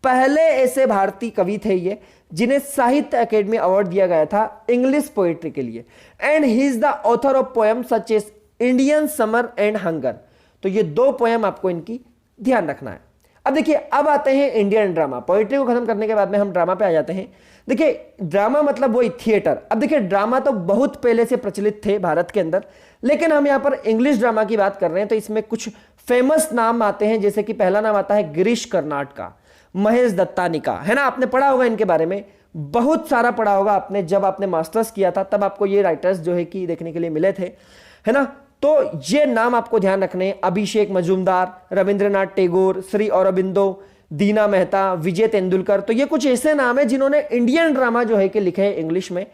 पहले ऐसे भारतीय कवि थे ये जिन्हें साहित्य अकेडमी अवार्ड दिया गया था इंग्लिश पोइट्री के लिए। And he is the author of poem such as Indian summer and hunger. तो ये दो पोएम आपको इनकी ध्यान रखना है। अब देखिए, अब आते हैं इंडियन ड्रामा। पोइट्री को खत्म करने के बाद में हम ड्रामा पे आ जाते हैं। देखिए, ड्रामा मतलब वही थिएटर। अब देखिए, ड्रामा तो बहुत पहले से प्रचलित थे भारत के अंदर, लेकिन हम यहाँ पर इंग्लिश ड्रामा की बात कर रहे हैं, तो इसमें कुछ फेमस नाम आते हैं। जैसे कि पहला नाम आता है गिरीश कर्नाड का, महेश दत्तानी का, है ना, आपने पढ़ा होगा इनके बारे में, बहुत सारा पढ़ा होगा आपने। जब आपने मास्टर्स किया था तब आपको ये राइटर्स जो है कि देखने के लिए मिले थे, है ना। तो ये नाम आपको ध्यान रखने, अभिषेक मजूमदार, रविंद्रनाथ टैगोर, श्री अरबिंदो, दीना मेहता, विजय तेंदुलकर। तो ये कुछ ऐसे नाम है जिन्होंने इंडियन ड्रामा जो है कि लिखे हैं इंग्लिश में।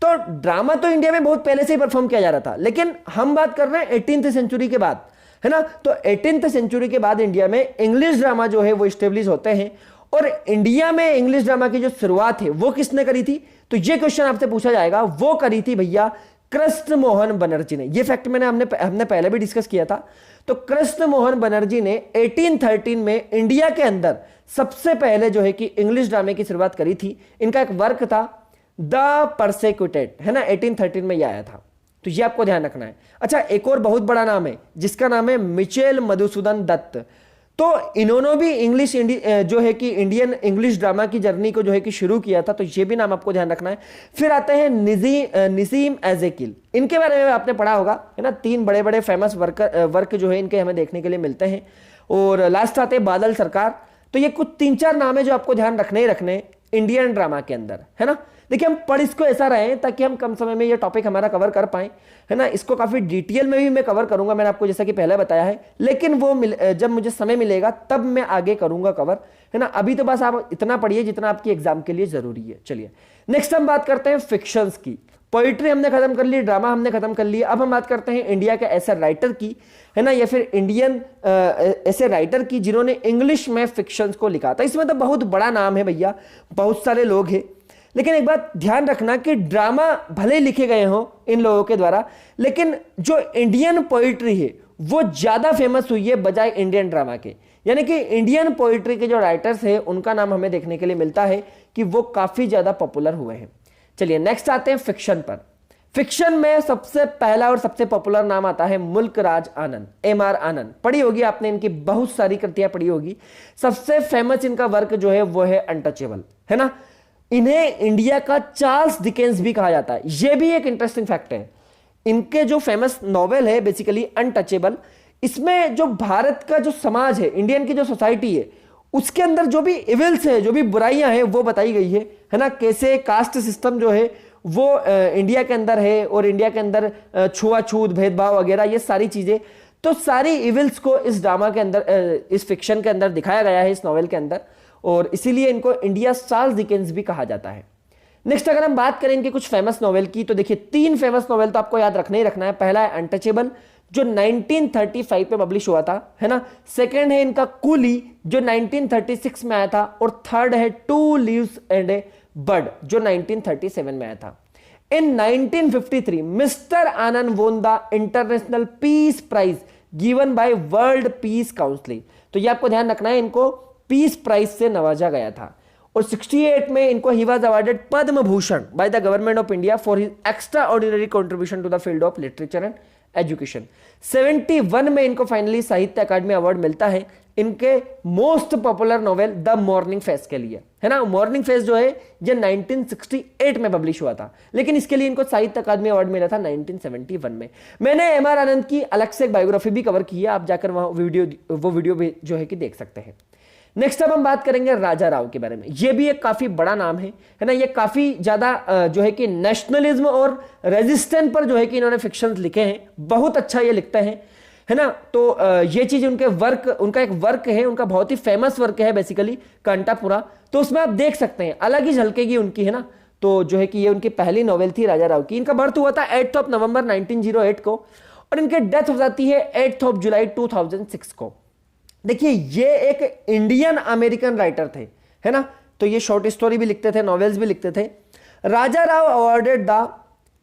तो ड्रामा तो इंडिया में बहुत पहले से ही परफॉर्म किया जा रहा था, लेकिन हम बात कर रहे हैं 18th सेंचुरी के बाद, है ना। तो 18th सेंचुरी के बाद इंडिया में इंग्लिश ड्रामा जो है वो स्टेब्लिश होते हैं। और इंडिया में इंग्लिश ड्रामा की जो शुरुआत है वो किसने करी थी, तो ये क्वेश्चन आपसे पूछा जाएगा। वो करी थी भैया कृष्ण मोहन बनर्जी ने। ये फैक्ट हमने पहले भी डिस्कस किया था। तो कृष्ण मोहन बनर्जी ने 1813 में इंडिया के अंदर सबसे पहले जो है कि इंग्लिश ड्रामे की शुरुआत करी थी। इनका एक वर्क था द परसेक्यूटेड, है ना, 1813 में ये आया था। तो ये आपको ध्यान रखना है। अच्छा, एक और बहुत बड़ा नाम है जिसका नाम है मिचेल मधुसूदन दत्त। तो इन्होंने भी जो है कि इंडियन इंग्लिश ड्रामा की जर्नी को जो है कि शुरू किया था। तो ये भी नाम आपको ध्यान रखना है। फिर आते हैं निसीम एजेकिल। इनके बारे में आपने पढ़ा होगा, है ना। 3 बड़े बड़े फेमस वर्क जो है इनके हमें देखने के लिए मिलते हैं। और लास्ट आते हैं बादल सरकार। तो ये कुछ 3-4 नाम है जो आपको ध्यान रखने ही रखने इंडियन ड्रामा के अंदर, है ना। देखिए, हम पढ़ इसको ऐसा रहे हैं ताकि हम कम समय में ये टॉपिक हमारा कवर कर पाएं, है ना। इसको काफी डिटेल में भी मैं कवर करूंगा, मैंने आपको जैसा कि पहले बताया है, लेकिन वो जब मुझे समय मिलेगा तब मैं आगे करूंगा कवर, है ना। अभी तो बस आप इतना पढ़िए जितना आपकी एग्जाम के लिए जरूरी है। चलिए, नेक्स्ट हम बात करते हैं फिक्शंस की। पोइट्री हमने खत्म कर ली, ड्रामा हमने खत्म कर लिया। अब हम बात करते हैं इंडिया के ऐसे राइटर की, है ना, या फिर इंडियन ऐसे राइटर की जिन्होंने इंग्लिश में फिक्शंस को लिखा था। इसमें तो बहुत बड़ा नाम है भैया, बहुत सारे लोग हैं। लेकिन एक बात ध्यान रखना कि ड्रामा भले लिखे गए हों इन लोगों के द्वारा, लेकिन जो इंडियन पोइट्री है वो ज्यादा फेमस हुई है बजाय इंडियन ड्रामा के। यानी कि इंडियन पोइट्री के जो राइटर्स हैं उनका नाम हमें देखने के लिए मिलता है कि वो काफी ज्यादा पॉपुलर हुए हैं। चलिए, नेक्स्ट आते हैं फिक्शन पर। फिक्शन में सबसे पहला और सबसे पॉपुलर नाम आता है मुल्क राज आनंद, MR आनंद। पढ़ी होगी आपने, इनकी बहुत सारी कृतियां पढ़ी होगी। सबसे फेमस इनका वर्क जो है वो है अनटचेबल, है ना। इन्हें इंडिया का चार्ल्स डिकेंस भी कहा जाता है। यह भी एक इंटरेस्टिंग फैक्ट है। इनके जो फेमस नॉवेल है बेसिकली अनटचेबल, इसमें जो भारत का जो समाज है, इंडियन की जो सोसाइटी है, उसके अंदर जो भी इविल्स है, जो भी बुराइयां हैं वो बताई गई है ना। कैसे कास्ट सिस्टम जो है वो इंडिया के अंदर है, और इंडिया के अंदर छुआछूत, भेदभाव वगैरह ये सारी चीजें, तो सारी इविल्स को इस ड्रामा के अंदर, इस फिक्शन के अंदर दिखाया गया है, इस नॉवेल के अंदर। और इसीलिए इनको इंडिया चार्ल्स डिकेंस भी कहा जाता है। नेक्स्ट अगर हम बात करें इनके कुछ फेमस नॉवेल की, तो देखिए 3 फेमस नॉवेल तो आपको याद रखना ही रखना है। पहला है अनटचेबल जो 1935 में पब्लिश हुआ था, है ना। सेकंड है इनका कूली जो 1936 में आया था, और थर्ड है two leaves and a bird जो 1937 में आया था। इन 1953 mister Anand won the international peace prize given by world peace council. तो ये आपको ध्यान रखना है, इनको पीस प्राइज से नवाजा गया था। और 68 में इनको he was awarded Padma Bhushan by the government of India for his extraordinary contribution to the field of literature and education. 71 में इनको फाइनली साहित्य अकादमी अवार्ड मिलता है इनके most popular novel the morning face के लिए, है ना। मॉर्निंग फेस जो है ये 1968 में पब्लिश हुआ था, लेकिन इसके लिए इनको साहित्य अकादमी अवार्ड मिला था 1971 में। मैंने MR आनंद की अलग से एक बायोग्राफी भी कवर की है, आप जाकर वहां वो वीडियो भी जो है कि देख सकते हैं। नेक्स्ट अब हम बात करेंगे राजा राव के बारे में। ये भी एक काफी बड़ा नाम है ना। ये काफी ज्यादा जो है कि नेशनलिज्म और रेजिस्टेंस पर जो है कि इन्होंने फिक्शंस लिखे हैं, बहुत अच्छा ये लिखते हैं, है ना। तो ये चीज उनका एक वर्क है, उनका बहुत ही फेमस वर्क है बेसिकली कंटापुरा। तो उसमें आप देख सकते हैं अलग ही झलकेगी उनकी, है ना। तो जो है कि ये उनकी पहली नॉवेल थी राजा राव की। इनका बर्थ हुआ था 8 नवंबर 1908 को, और इनकी डेथ हो जाती है 8 जुलाई 2006 को। देखिए ये एक इंडियन अमेरिकन राइटर थे, है ना। तो ये शॉर्ट स्टोरी भी लिखते थे, नॉवेल्स भी लिखते थे। राजा राव अवार्डेड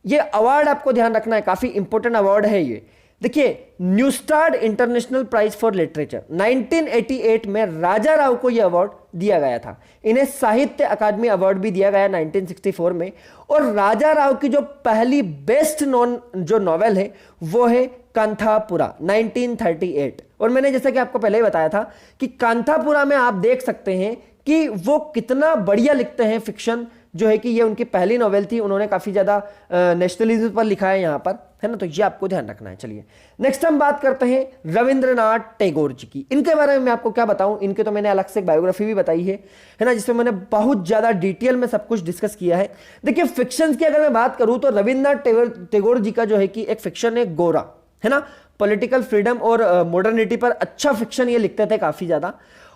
ये अवार्ड आपको ध्यान रखना है, काफी इंपॉर्टेंट अवार्ड है ये। देखिए न्यूस्टार्ड इंटरनेशनल प्राइज फॉर लिटरेचर 1988 में राजा राव को यह अवार्ड दिया गया था। इन्हें साहित्य अकादमी अवार्ड भी दिया गया 1964 में। और राजा राव की जो पहली बेस्ट नॉन जो नॉवेल है वो है कांथापुरा 1938। और मैंने जैसा कि आपको पहले ही बताया था कि कांथापुरा में आप देख सकते हैं कि वो कितना बढ़िया लिखते हैं फिक्शन, जो है कि ये उनकी पहली नॉवेल थी। उन्होंने काफी ज्यादा नेशनलिज्म पर लिखा है यहाँ पर, है ना, तो ये आपको ध्यान रखना है। चलिए नेक्स्ट हम बात करते हैं रविंद्रनाथ टैगोर जी की। इनके बारे में मैं आपको क्या बताऊं, इनके तो मैंने अलग से बायोग्राफी भी बताई है ना, जिसमें मैंने बहुत ज्यादा डिटेल में सब कुछ डिस्कस किया है। देखिए फिक्शन की अगर मैं बात करूं तो रविंद्रनाथ टैगोर जी का जो है कि एक फिक्शन है गोरा, है ना, पॉलिटिकल फ्रीडम और मॉडर्निटी पर अच्छा फिक्शन ये लिखते थे काफी ज्यादा।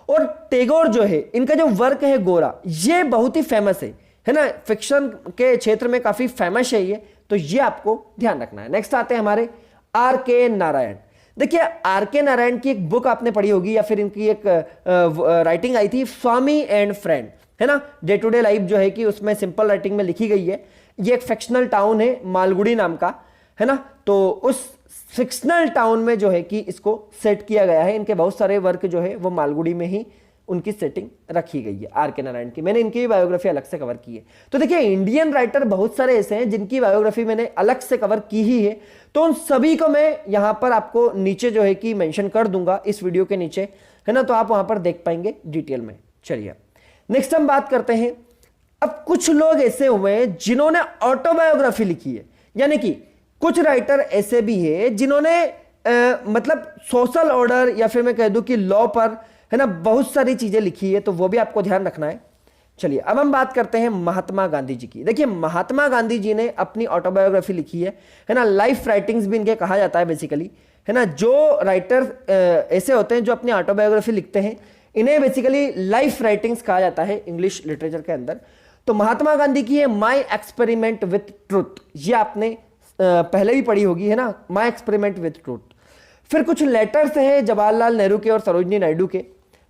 और टैगोर जो है इनका जो वर्क है गोरा, ये बहुत ही फेमस है ना, फिक्शन के क्षेत्र में काफी फेमस है ये, तो ये आपको ध्यान रखना है। नेक्स्ट आते हैं हमारे आर के नारायण। देखिए आर के नारायण की एक बुक आपने पढ़ी होगी या फिर इनकी एक राइटिंग आई थी स्वामी एंड फ्रेंड, है ना, डे टू डे लाइफ जो है कि उसमें सिंपल राइटिंग में लिखी गई है। ये एक फिक्शनल टाउन है मालगुड़ी नाम का, है ना, तो उस फिक्शनल टाउन में जो है कि इसको सेट किया गया है। इनके बहुत सारे वर्क जो है वो मालगुड़ी में ही उनकी सेटिंग रखी गई है आर के नारायण की। मैंने इनकी भी बायोग्राफी अलग से कवर की है। तो देखिए इंडियन राइटर बहुत सारे ऐसे हैं जिनकी बायोग्राफी मैंने अलग से कवर की ही है, तो उन सभी को मैं यहां पर आपको नीचे जो है कि मेंशन कर दूंगा इस वीडियो के नीचे, है ना, तो आप वहां पर देख पाएंगे डिटेल में। चलिए नेक्स्ट हम बात करते हैं, अब कुछ लोग ऐसे हुए हैं जिन्होंने ऑटोबायोग्राफी लिखी है, यानी कि कुछ राइटर ऐसे भी है जिन्होंने मतलब सोशल ऑर्डर या फिर मैं कह दूं कि लॉ पर, है ना, बहुत सारी चीजें लिखी है, तो वो भी आपको ध्यान रखना है। चलिए अब हम बात करते हैं महात्मा गांधी जी की। देखिए महात्मा गांधी जी ने अपनी ऑटोबायोग्राफी लिखी है ना, लाइफ राइटिंग्स भी इनके कहा जाता है बेसिकली, है ना। जो राइटर ऐसे होते हैं जो अपनी ऑटोबायोग्राफी लिखते हैं, इन्हें बेसिकली लाइफ राइटिंग्स कहा जाता है इंग्लिश लिटरेचर के अंदर। तो महात्मा गांधी की है माई एक्सपेरिमेंट विथ ट्रूथ, ये आपने पहले भी पढ़ी होगी, है ना, माई एक्सपेरिमेंट विथ ट्रूथ। फिर कुछ लेटर्स हैं जवाहरलाल नेहरू के और सरोजनी नायडू के।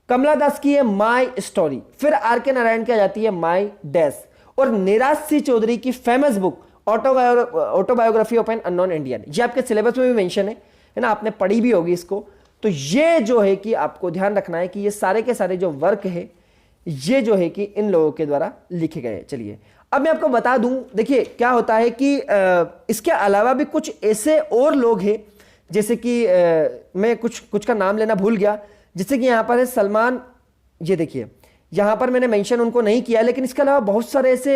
कमला दास की है माई स्टोरी। फिर आर के नारायण की आ जाती है माई डैश। और निराज सिंह चौधरी की famous book autobiography of an unknown Indian, ये आपके सिलेबस में भी मेंशन है ना, आपने पढ़ी भी होगी इसको। तो ये जो है कि आपको ध्यान रखना है कि ये सारे के सारे जो वर्क है ये जो है कि इन लोगों के द्वारा लिखे गए। चलिए अब मैं आपको बता दूं, देखिए क्या होता है कि इसके अलावा भी कुछ ऐसे और लोग हैं, जैसे कि मैं कुछ का नाम लेना भूल गया, जैसे कि यहाँ पर है सलमान, ये देखिए यहाँ पर मैंने मेंशन उनको नहीं किया, लेकिन इसके अलावा बहुत सारे ऐसे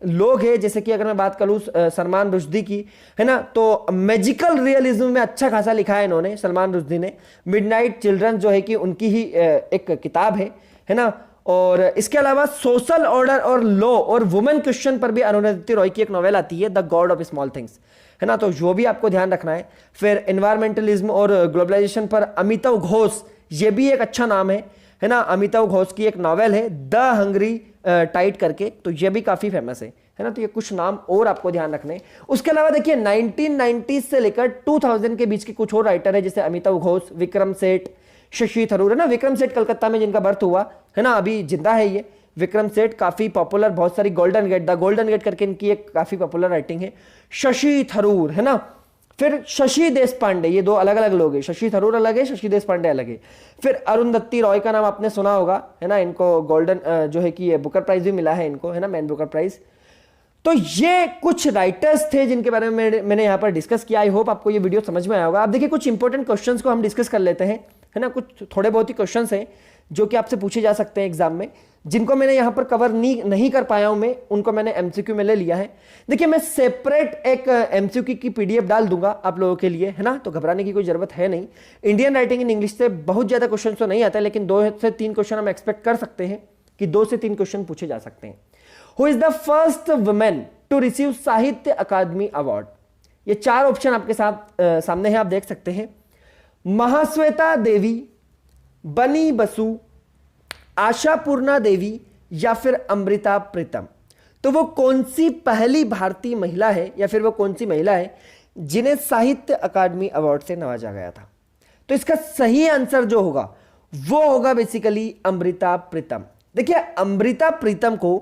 लोग हैं, जैसे कि अगर मैं बात करूँ सलमान रुश्दी की, है ना, तो मैजिकल रियलिज्म में अच्छा खासा लिखा है इन्होंने, सलमान रुश्दी ने। मिडनाइट चिल्ड्रन जो है कि उनकी ही एक किताब है ना। और इसके अलावा सोशल ऑर्डर और लॉ और वुमेन क्वेश्चन पर भी अरुंधति रॉय की एक नॉवेल आती है the God of small things, है ना, तो जो भी आपको ध्यान रखना है। फिर एनवायरमेंटलिज्म और ग्लोबलाइजेशन पर अमिताव घोष, ये भी एक अच्छा नाम है ना, अमिताव घोष की एक नॉवेल है द हंग्री टाइड करके, तो ये भी काफी फेमस है ना। तो ये कुछ नाम और आपको ध्यान रखने। उसके अलावा देखिए 1990 से लेकर 2000 के बीच के कुछ और राइटर है, जैसे अमिताव घोष, विक्रम सेठ, शशि थरूर, है ना। विक्रम सेठ कलकत्ता में जिनका बर्थ हुआ, है ना, अभी जिंदा है ये विक्रम सेठ, काफी पॉपुलर, बहुत सारी golden gate, the golden gate करके इनकी एक काफी पॉपुलर राइटिंग है। शशि थरूर, है ना। फिर शशि देशपांडे, ये दो अलग अलग लोग हैं, शशि थरूर अलग है, शशि देशपांडे अलग है। फिर अरुंधति रॉय का नाम आपने सुना होगा, है ना, इनको गोल्डन जो है कि ये बुकर प्राइज भी मिला है इनको, है ना, मैन बुकर प्राइज। तो ये कुछ राइटर्स थे जिनके बारे में मैंने यहाँ पर डिस्कस किया। आई होप आपको ये वीडियो समझ में आया होगा। अब देखिए कुछ इंपॉर्टेंट क्वेश्चंस को हम डिस्कस कर लेते हैं, है ना। कुछ थोड़े बहुत ही क्वेश्चंस हैं जो कि आपसे पूछे जा सकते हैं एग्जाम में, जिनको मैंने यहाँ पर कवर नहीं कर पाया हूं मैं, उनको मैंने एमसीक्यू में ले लिया है। देखिए मैं सेपरेट एक एमसीक्यू की पीडीएफ डाल दूंगा आप लोगों के लिए, है ना, तो घबराने की कोई जरूरत है नहीं। इंडियन राइटिंग इन इंग्लिश से बहुत ज्यादा क्वेश्चन तो नहीं आता, लेकिन 2 से 3 क्वेश्चन हम एक्सपेक्ट कर सकते हैं कि 2 से 3 क्वेश्चन पूछे जा सकते हैं। Who is the first women to receive Sahitya Akademi award? ये 4 ऑप्शन आपके साथ सामने है, आप देख सकते हैं। महाश्वेता देवी, बनी बसु, आशापूर्णा देवी या फिर अमृता प्रीतम। तो वो कौन सी पहली भारतीय महिला है या फिर वो कौन सी महिला है जिन्हें साहित्य अकादमी अवार्ड से नवाजा गया था? तो इसका सही आंसर जो होगा वो होगा बेसिकली अमृता प्रीतम। देखिए अमृता प्रीतम को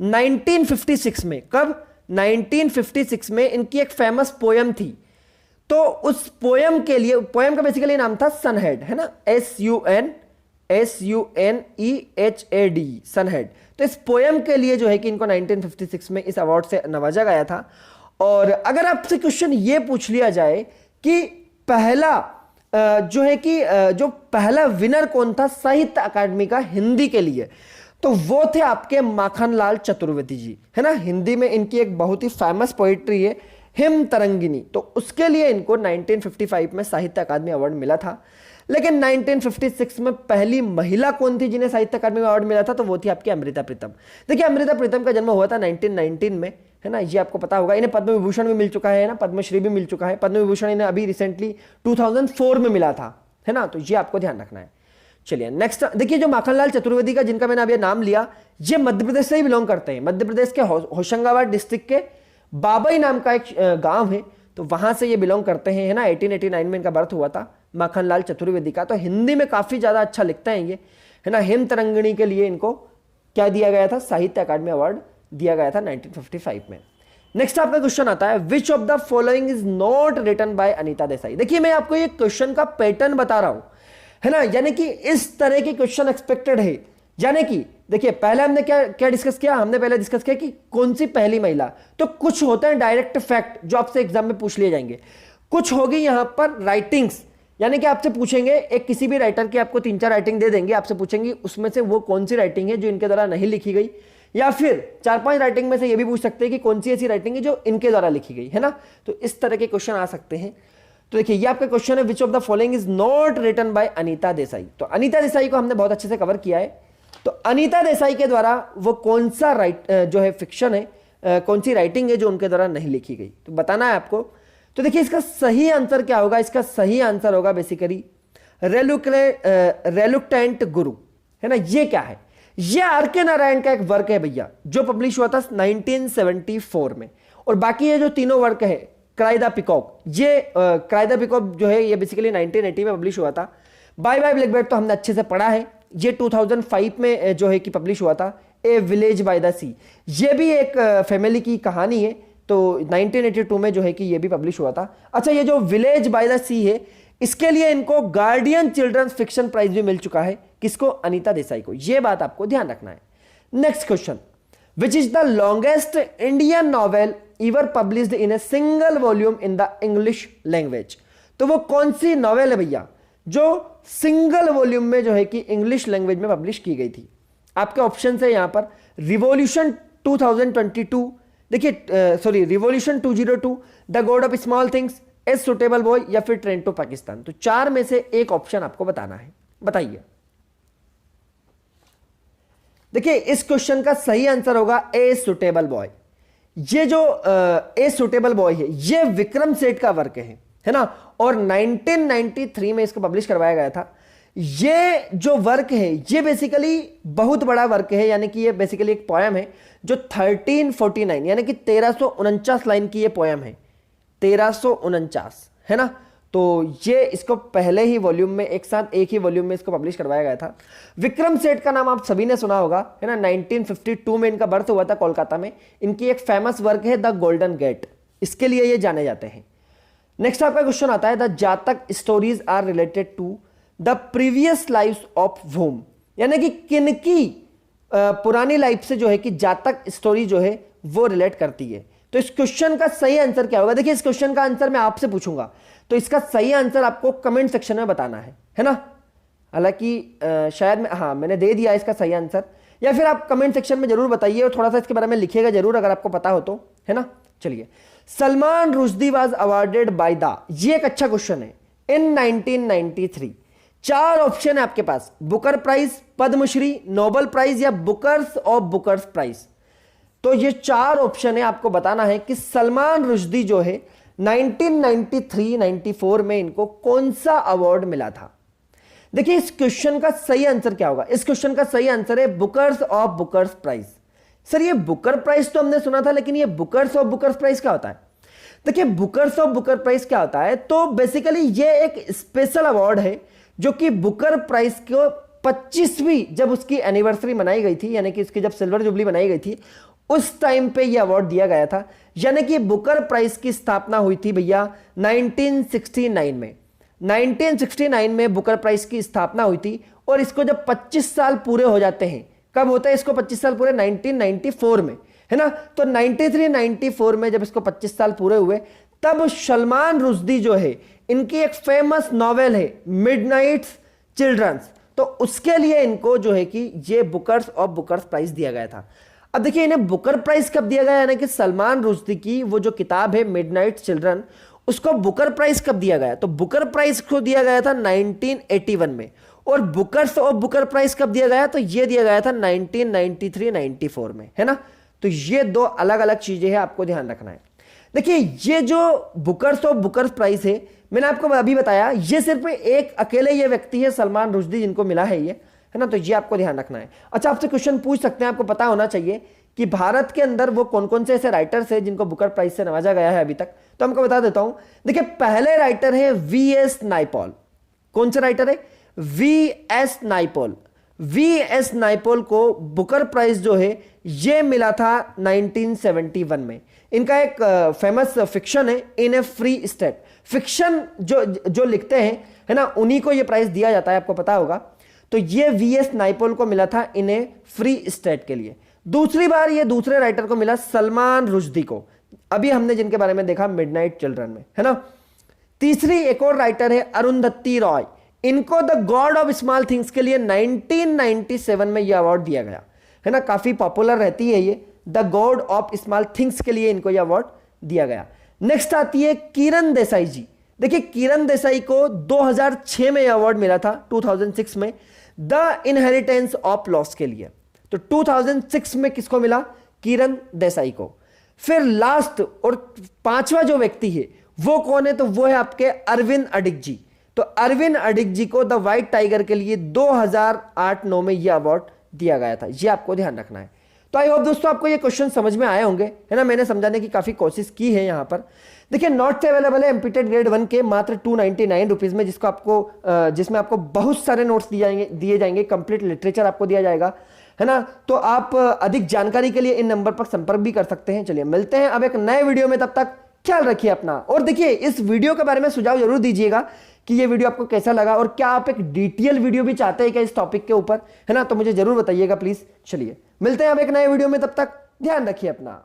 1956 में, कब? 1956 में इनकी एक फेमस पोयम थी। तो उस पोयम के लिए, पोयम का बेसिकली नाम था सनहेड, है ना, SUN SUNEHAD, सनहेड। तो इस पोयम के लिए जो है कि इनको 1956 में इस अवार्ड से नवाजा गया था। और अगर आपसे क्वेश्चन ये पूछ लिया जाए कि पहला जो है कि जो पहला विनर कौन था साहित्य अकादमी का हिंदी के लिए, तो वो थे आपके माखनलाल चतुर्वेदी जी, है ना। हिंदी में इनकी एक बहुत ही फेमस पोइट्री है हिम तरंगिनी, तो उसके लिए इनको 1955 में साहित्य अकादमी अवार्ड मिला था। लेकिन 1956 में पहली महिला कौन थी जिन्हें साहित्य अकादमी अवार्ड मिला था, तो वो थी आपकी अमृता प्रीतम। देखिए अमृता प्रीतम का जन्म हुआ था 1919 में, है ना, ये आपको पता होगा। इन्हें पद्म विभूषण भी मिल चुका है ना, पद्मश्री भी मिल चुका है। पद्म विभूषण इन्हें अभी रिसेंटली 2004 में मिला था, है ना, तो ये आपको ध्यान रखना है। चलिए नेक्स्ट देखिए, जो माखनलाल चतुर्वेदी का जिनका मैंने अभी नाम लिया, ये मध्य प्रदेश से ही बिलोंग करते हैं। मध्य प्रदेश के होशंगाबाद डिस्ट्रिक्ट के बाबई नाम का एक गांव है, तो वहां से ये बिलोंग करते हैं, है ना। 1889 में इनका बर्थ हुआ था माखनलाल चतुर्वेदी का। तो हिंदी में काफी ज्यादा अच्छा लिखते हैं ये, है ना। हिम तरंगिणी के लिए इनको क्या दिया गया था, साहित्य अकादमी अवार्ड दिया गया था 1955 में। नेक्स्ट आपका क्वेश्चन आता है, which of the following is not written by Anita Desai. देखिए मैं आपको ये क्वेश्चन का पैटर्न बता रहा हूं, है ना, यानी कि इस तरह के क्वेश्चन एक्सपेक्टेड है। यानी कि देखिए पहले हमने क्या क्या डिस्कस किया, हमने पहले डिस्कस किया कि कौन सी पहली महिला। तो कुछ होते हैं डायरेक्ट फैक्ट जो आपसे एग्जाम में पूछ लिए जाएंगे, कुछ होगी यहां पर राइटिंग्स, यानी कि आपसे पूछेंगे एक किसी भी राइटर की आपको 3-4 राइटिंग दे देंगे, आपसे पूछेंगे उसमें से वो कौन सी राइटिंग है जो इनके द्वारा नहीं लिखी गई, या फिर 4-5 राइटिंग में से ये भी पूछ सकते हैं कि कौन सी ऐसी राइटिंग है जो इनके द्वारा लिखी गई, है ना। तो इस तरह के क्वेश्चन आ सकते हैं। तो देखिए ये आपका क्वेश्चन है, which of the following is not written by Anita Desai. तो अनीता देसाई को हमने बहुत अच्छे से कवर किया है। तो अनीता देसाई के द्वारा वो कौन सा जो है फिक्शन है, कौन सी राइटिंग है जो उनके द्वारा नहीं लिखी गई, तो बताना है आपको। तो देखिए इसका सही आंसर क्या होगा, इसका सही आंसर होगा बेसिकली रेलुक्टेंट गुरु, है ना। ये क्या है, ये आर.के. नारायण का एक वर्क है भैया, जो पब्लिश हुआ था 1974 में। और बाकी ये जो तीनों वर्क है, क्राई द पीकॉक, ये क्राई द पीकॉक जो है ये बेसिकली 1980 में पब्लिश हुआ था। बाय बाय ब्लैकबर्ड तो हमने अच्छे से पढ़ा है, ये 2005 में जो है कि पब्लिश हुआ था। ए विलेज बाय द सी, ये भी एक फैमिली की कहानी है, तो 1982 में जो है कि ये भी पब्लिश हुआ था। अच्छा, ये जो विलेज बाय द सी है, इसके लिए इनको गार्डियन चिल्ड्रंस फिक्शन प्राइज भी मिल चुका है। किसको, अनीता देसाई को। ये बात आपको ध्यान रखना है। Next question, which is the longest Indian novel ever published in a single volume in the English language। तो वो कौन सी नॉवेल है भैया जो सिंगल वॉल्यूम में जो है कि इंग्लिश लैंग्वेज में पब्लिश की गई थी। आपके ऑप्शन है यहां पर रिवॉल्यूशन 2022, देखिए sorry revolution 202, the God of small things, a suitable boy, या फिर ट्रेन टू पाकिस्तान। तो 4 में से एक ऑप्शन आपको बताना है, बताइए। देखिए इस क्वेश्चन का सही आंसर होगा ए सुटेबल बॉय। ये जो ए सुटेबल बॉय है ये विक्रम सेठ का वर्क है ना, और 1993 में इसको पब्लिश करवाया गया था। ये जो वर्क है ये बेसिकली बहुत बड़ा वर्क है, यानी कि ये बेसिकली एक पोयम है जो 1349 यानी कि 1349 लाइन की ये पोयम है, 1349, है ना। तो ये इसको पहले ही वॉल्यूम में एक साथ एक ही वॉल्यूम में इसको पब्लिश करवाया गया था। विक्रम सेठ का नाम आप सभी ने सुना होगा, है ना। 1952 में इनका बर्थ हुआ था कोलकाता में। इनकी एक फेमस वर्क है द गोल्डन गेट, इसके लिए ये जाने जाते हैं। नेक्स्ट आपका क्वेश्चन आता है, the Jataka stories are related to the previous life of वूम, यानी कि किनकी पुरानी लाइफ से जो है कि जातक स्टोरी जो है वो रिलेट करती है। तो इस क्वेश्चन का सही आंसर क्या होगा, देखिए इस क्वेश्चन का आंसर मैं आपसे पूछूंगा, तो इसका सही आंसर आपको कमेंट सेक्शन में बताना है ना। हालांकि शायद मैंने दे दिया इसका सही आंसर, या फिर आप कमेंट सेक्शन में जरूर बताइए और थोड़ा सा इसके बारे में लिखिएगा जरूर अगर आपको पता हो तो, है ना। चलिए, Salman Rushdie was awarded by the, ये एक अच्छा क्वेश्चन है, इन 1993। 4 ऑप्शन है आपके पास, Booker prize, Padma Shri, Nobel prize, या बुकर्स ऑफ बुकर्स प्राइज। तो ये 4 ऑप्शन है, आपको बताना है कि सलमान रुश्दी जो है 1993-94 में इनको कौन सा अवार्ड मिला था। देखिए इस क्वेश्चन का सही आंसर क्या होगा, इस क्वेश्चन का सही आंसर है Bookers of Bookers prize. Sir ये बुकर प्राइज तो हमने सुना था, लेकिन ये बुकर्स ऑफ बुकर्स प्राइज क्या होता है। देखिए बुकर्स ऑफ बुकर प्राइज क्या होता है, तो बेसिकली ये एक स्पेशल अवार्ड है जो कि बुकर प्राइज को 25वीं जब उसकी एनिवर्सरी मनाई गई थी, यानी कि उसकी जब सिल्वर जुबली मनाई गई थी उस टाइम पे ये अवार्ड दिया गया था। यानी कि बुकर प्राइज की स्थापना हुई थी भैया 1969 में। 1969 में बुकर प्राइज की स्थापना हुई थी और इसको जब 25 साल पूरे हो जाते हैं, कब होता है इसको 25 साल पूरे? 1994 में, है ना। तो 93-94 में जब इसको 25 साल पूरे हुए, तब सलमान रुश्दी जो है, इनकी एक फेमस नॉवेल है मिडनाइट चिल्ड्रंस, तो उसके लिए इनको जो है कि ये बुकर्स और बुकर्स प्राइज दिया गया था। अब देखिए इन्हें बुकर प्राइज कब दिया गया, यानी कि सलमान रुश्दी की वो जो किताब है मिडनाइट चिल्ड्रन, उसको बुकर प्राइज कब दिया गया? तो बुकर प्राइज को दिया गया था 1981 में, और बुकर्स और बुकर प्राइज कब दिया गया? तो ये दिया गया था 1993-94 में, है ना। तो ये दो अलग अलग चीजें हैं, आपको ध्यान रखना है। देखिए ये जो बुकर्स और बुकर्स प्राइज है, मैंने आपको अभी बताया, ये सिर्फ एक अकेले ये व्यक्ति है सलमान रुश्दी जिनको मिला है ये, है ना। तो ये आपको ध्यान रखना है। अच्छा, आपसे क्वेश्चन पूछ सकते हैं, आपको पता होना चाहिए कि भारत के अंदर वो कौन कौन से ऐसे राइटर्स हैं जिनको बुकर प्राइज से नवाजा गया है अभी तक। तो हमको बता देता हूं। देखिए पहले राइटर है वीएस नाइपॉल। कौन से राइटर है? वीएस नाइपॉल। वीएस नाइपॉल को बुकर प्राइज जो है ये मिला था 1971 में। इनका एक फेमस फिक्शन है इन ए फ्री स्टेट। फिक्शन जो लिखते हैं, है ना, उन्हीं को ये प्राइज दिया जाता है, आपको पता होगा। तो ये वीएस नाइपॉल को मिला था इन ए फ्री स्टेट के लिए। दूसरी बार ये दूसरे राइटर को मिला सलमान रुश्दी को, अभी हमने जिनके बारे में देखा मिडनाइट चिल्ड्रन में, है ना। तीसरी एक और राइटर है अरुंधति रॉय। इनको the God of small things के लिए 1997 में यह अवार्ड दिया गया, है ना। काफी पॉपुलर रहती है ये, the God of small things के लिए इनको यह अवार्ड दिया गया। नेक्स्ट आती है किरण देसाई जी। देखिए किरण देसाई को 2006 में यह अवार्ड मिला था, 2006 में, द इनहेरिटेंस ऑफ लॉस के लिए। तो 2006 में किसको मिला? किरण देसाई को। फिर लास्ट और पांचवा जो व्यक्ति है वो कौन है? तो वो है आपके अरविंद अडिग जी। तो अरविंद अडिग जी को द व्हाइट टाइगर के लिए 2008-9 में यह अवार्ड दिया गया था। यह आपको ध्यान रखना है। तो आई होप दोस्तों आपको ये क्वेश्चन समझ में आए होंगे, है ना। मैंने समझाने की काफी कोशिश की है यहां पर। देखिए नोट्स अवेलेबल है एमपीटेड ग्रेड 1 के मात्र 299 रुपीज में, जिसको आपको जिसमें आपको बहुत सारे नोट्स दिए जाएंगे, कंप्लीट लिटरेचर आपको दिया जाएगा, है ना। तो आप अधिक जानकारी के लिए इन नंबर पर संपर्क भी कर सकते हैं। चलिए मिलते हैं अब एक नए वीडियो में, तब तक ख्याल रखिए अपना। और देखिए इस वीडियो के बारे में सुझाव जरूर दीजिएगा कि ये वीडियो आपको कैसा लगा, और क्या आप एक डिटेल वीडियो भी चाहते हैं क्या इस टॉपिक के ऊपर, है ना। तो मुझे जरूर बताइएगा प्लीज। चलिए मिलते हैं अब एक नए वीडियो में, तब तक ध्यान रखिए अपना।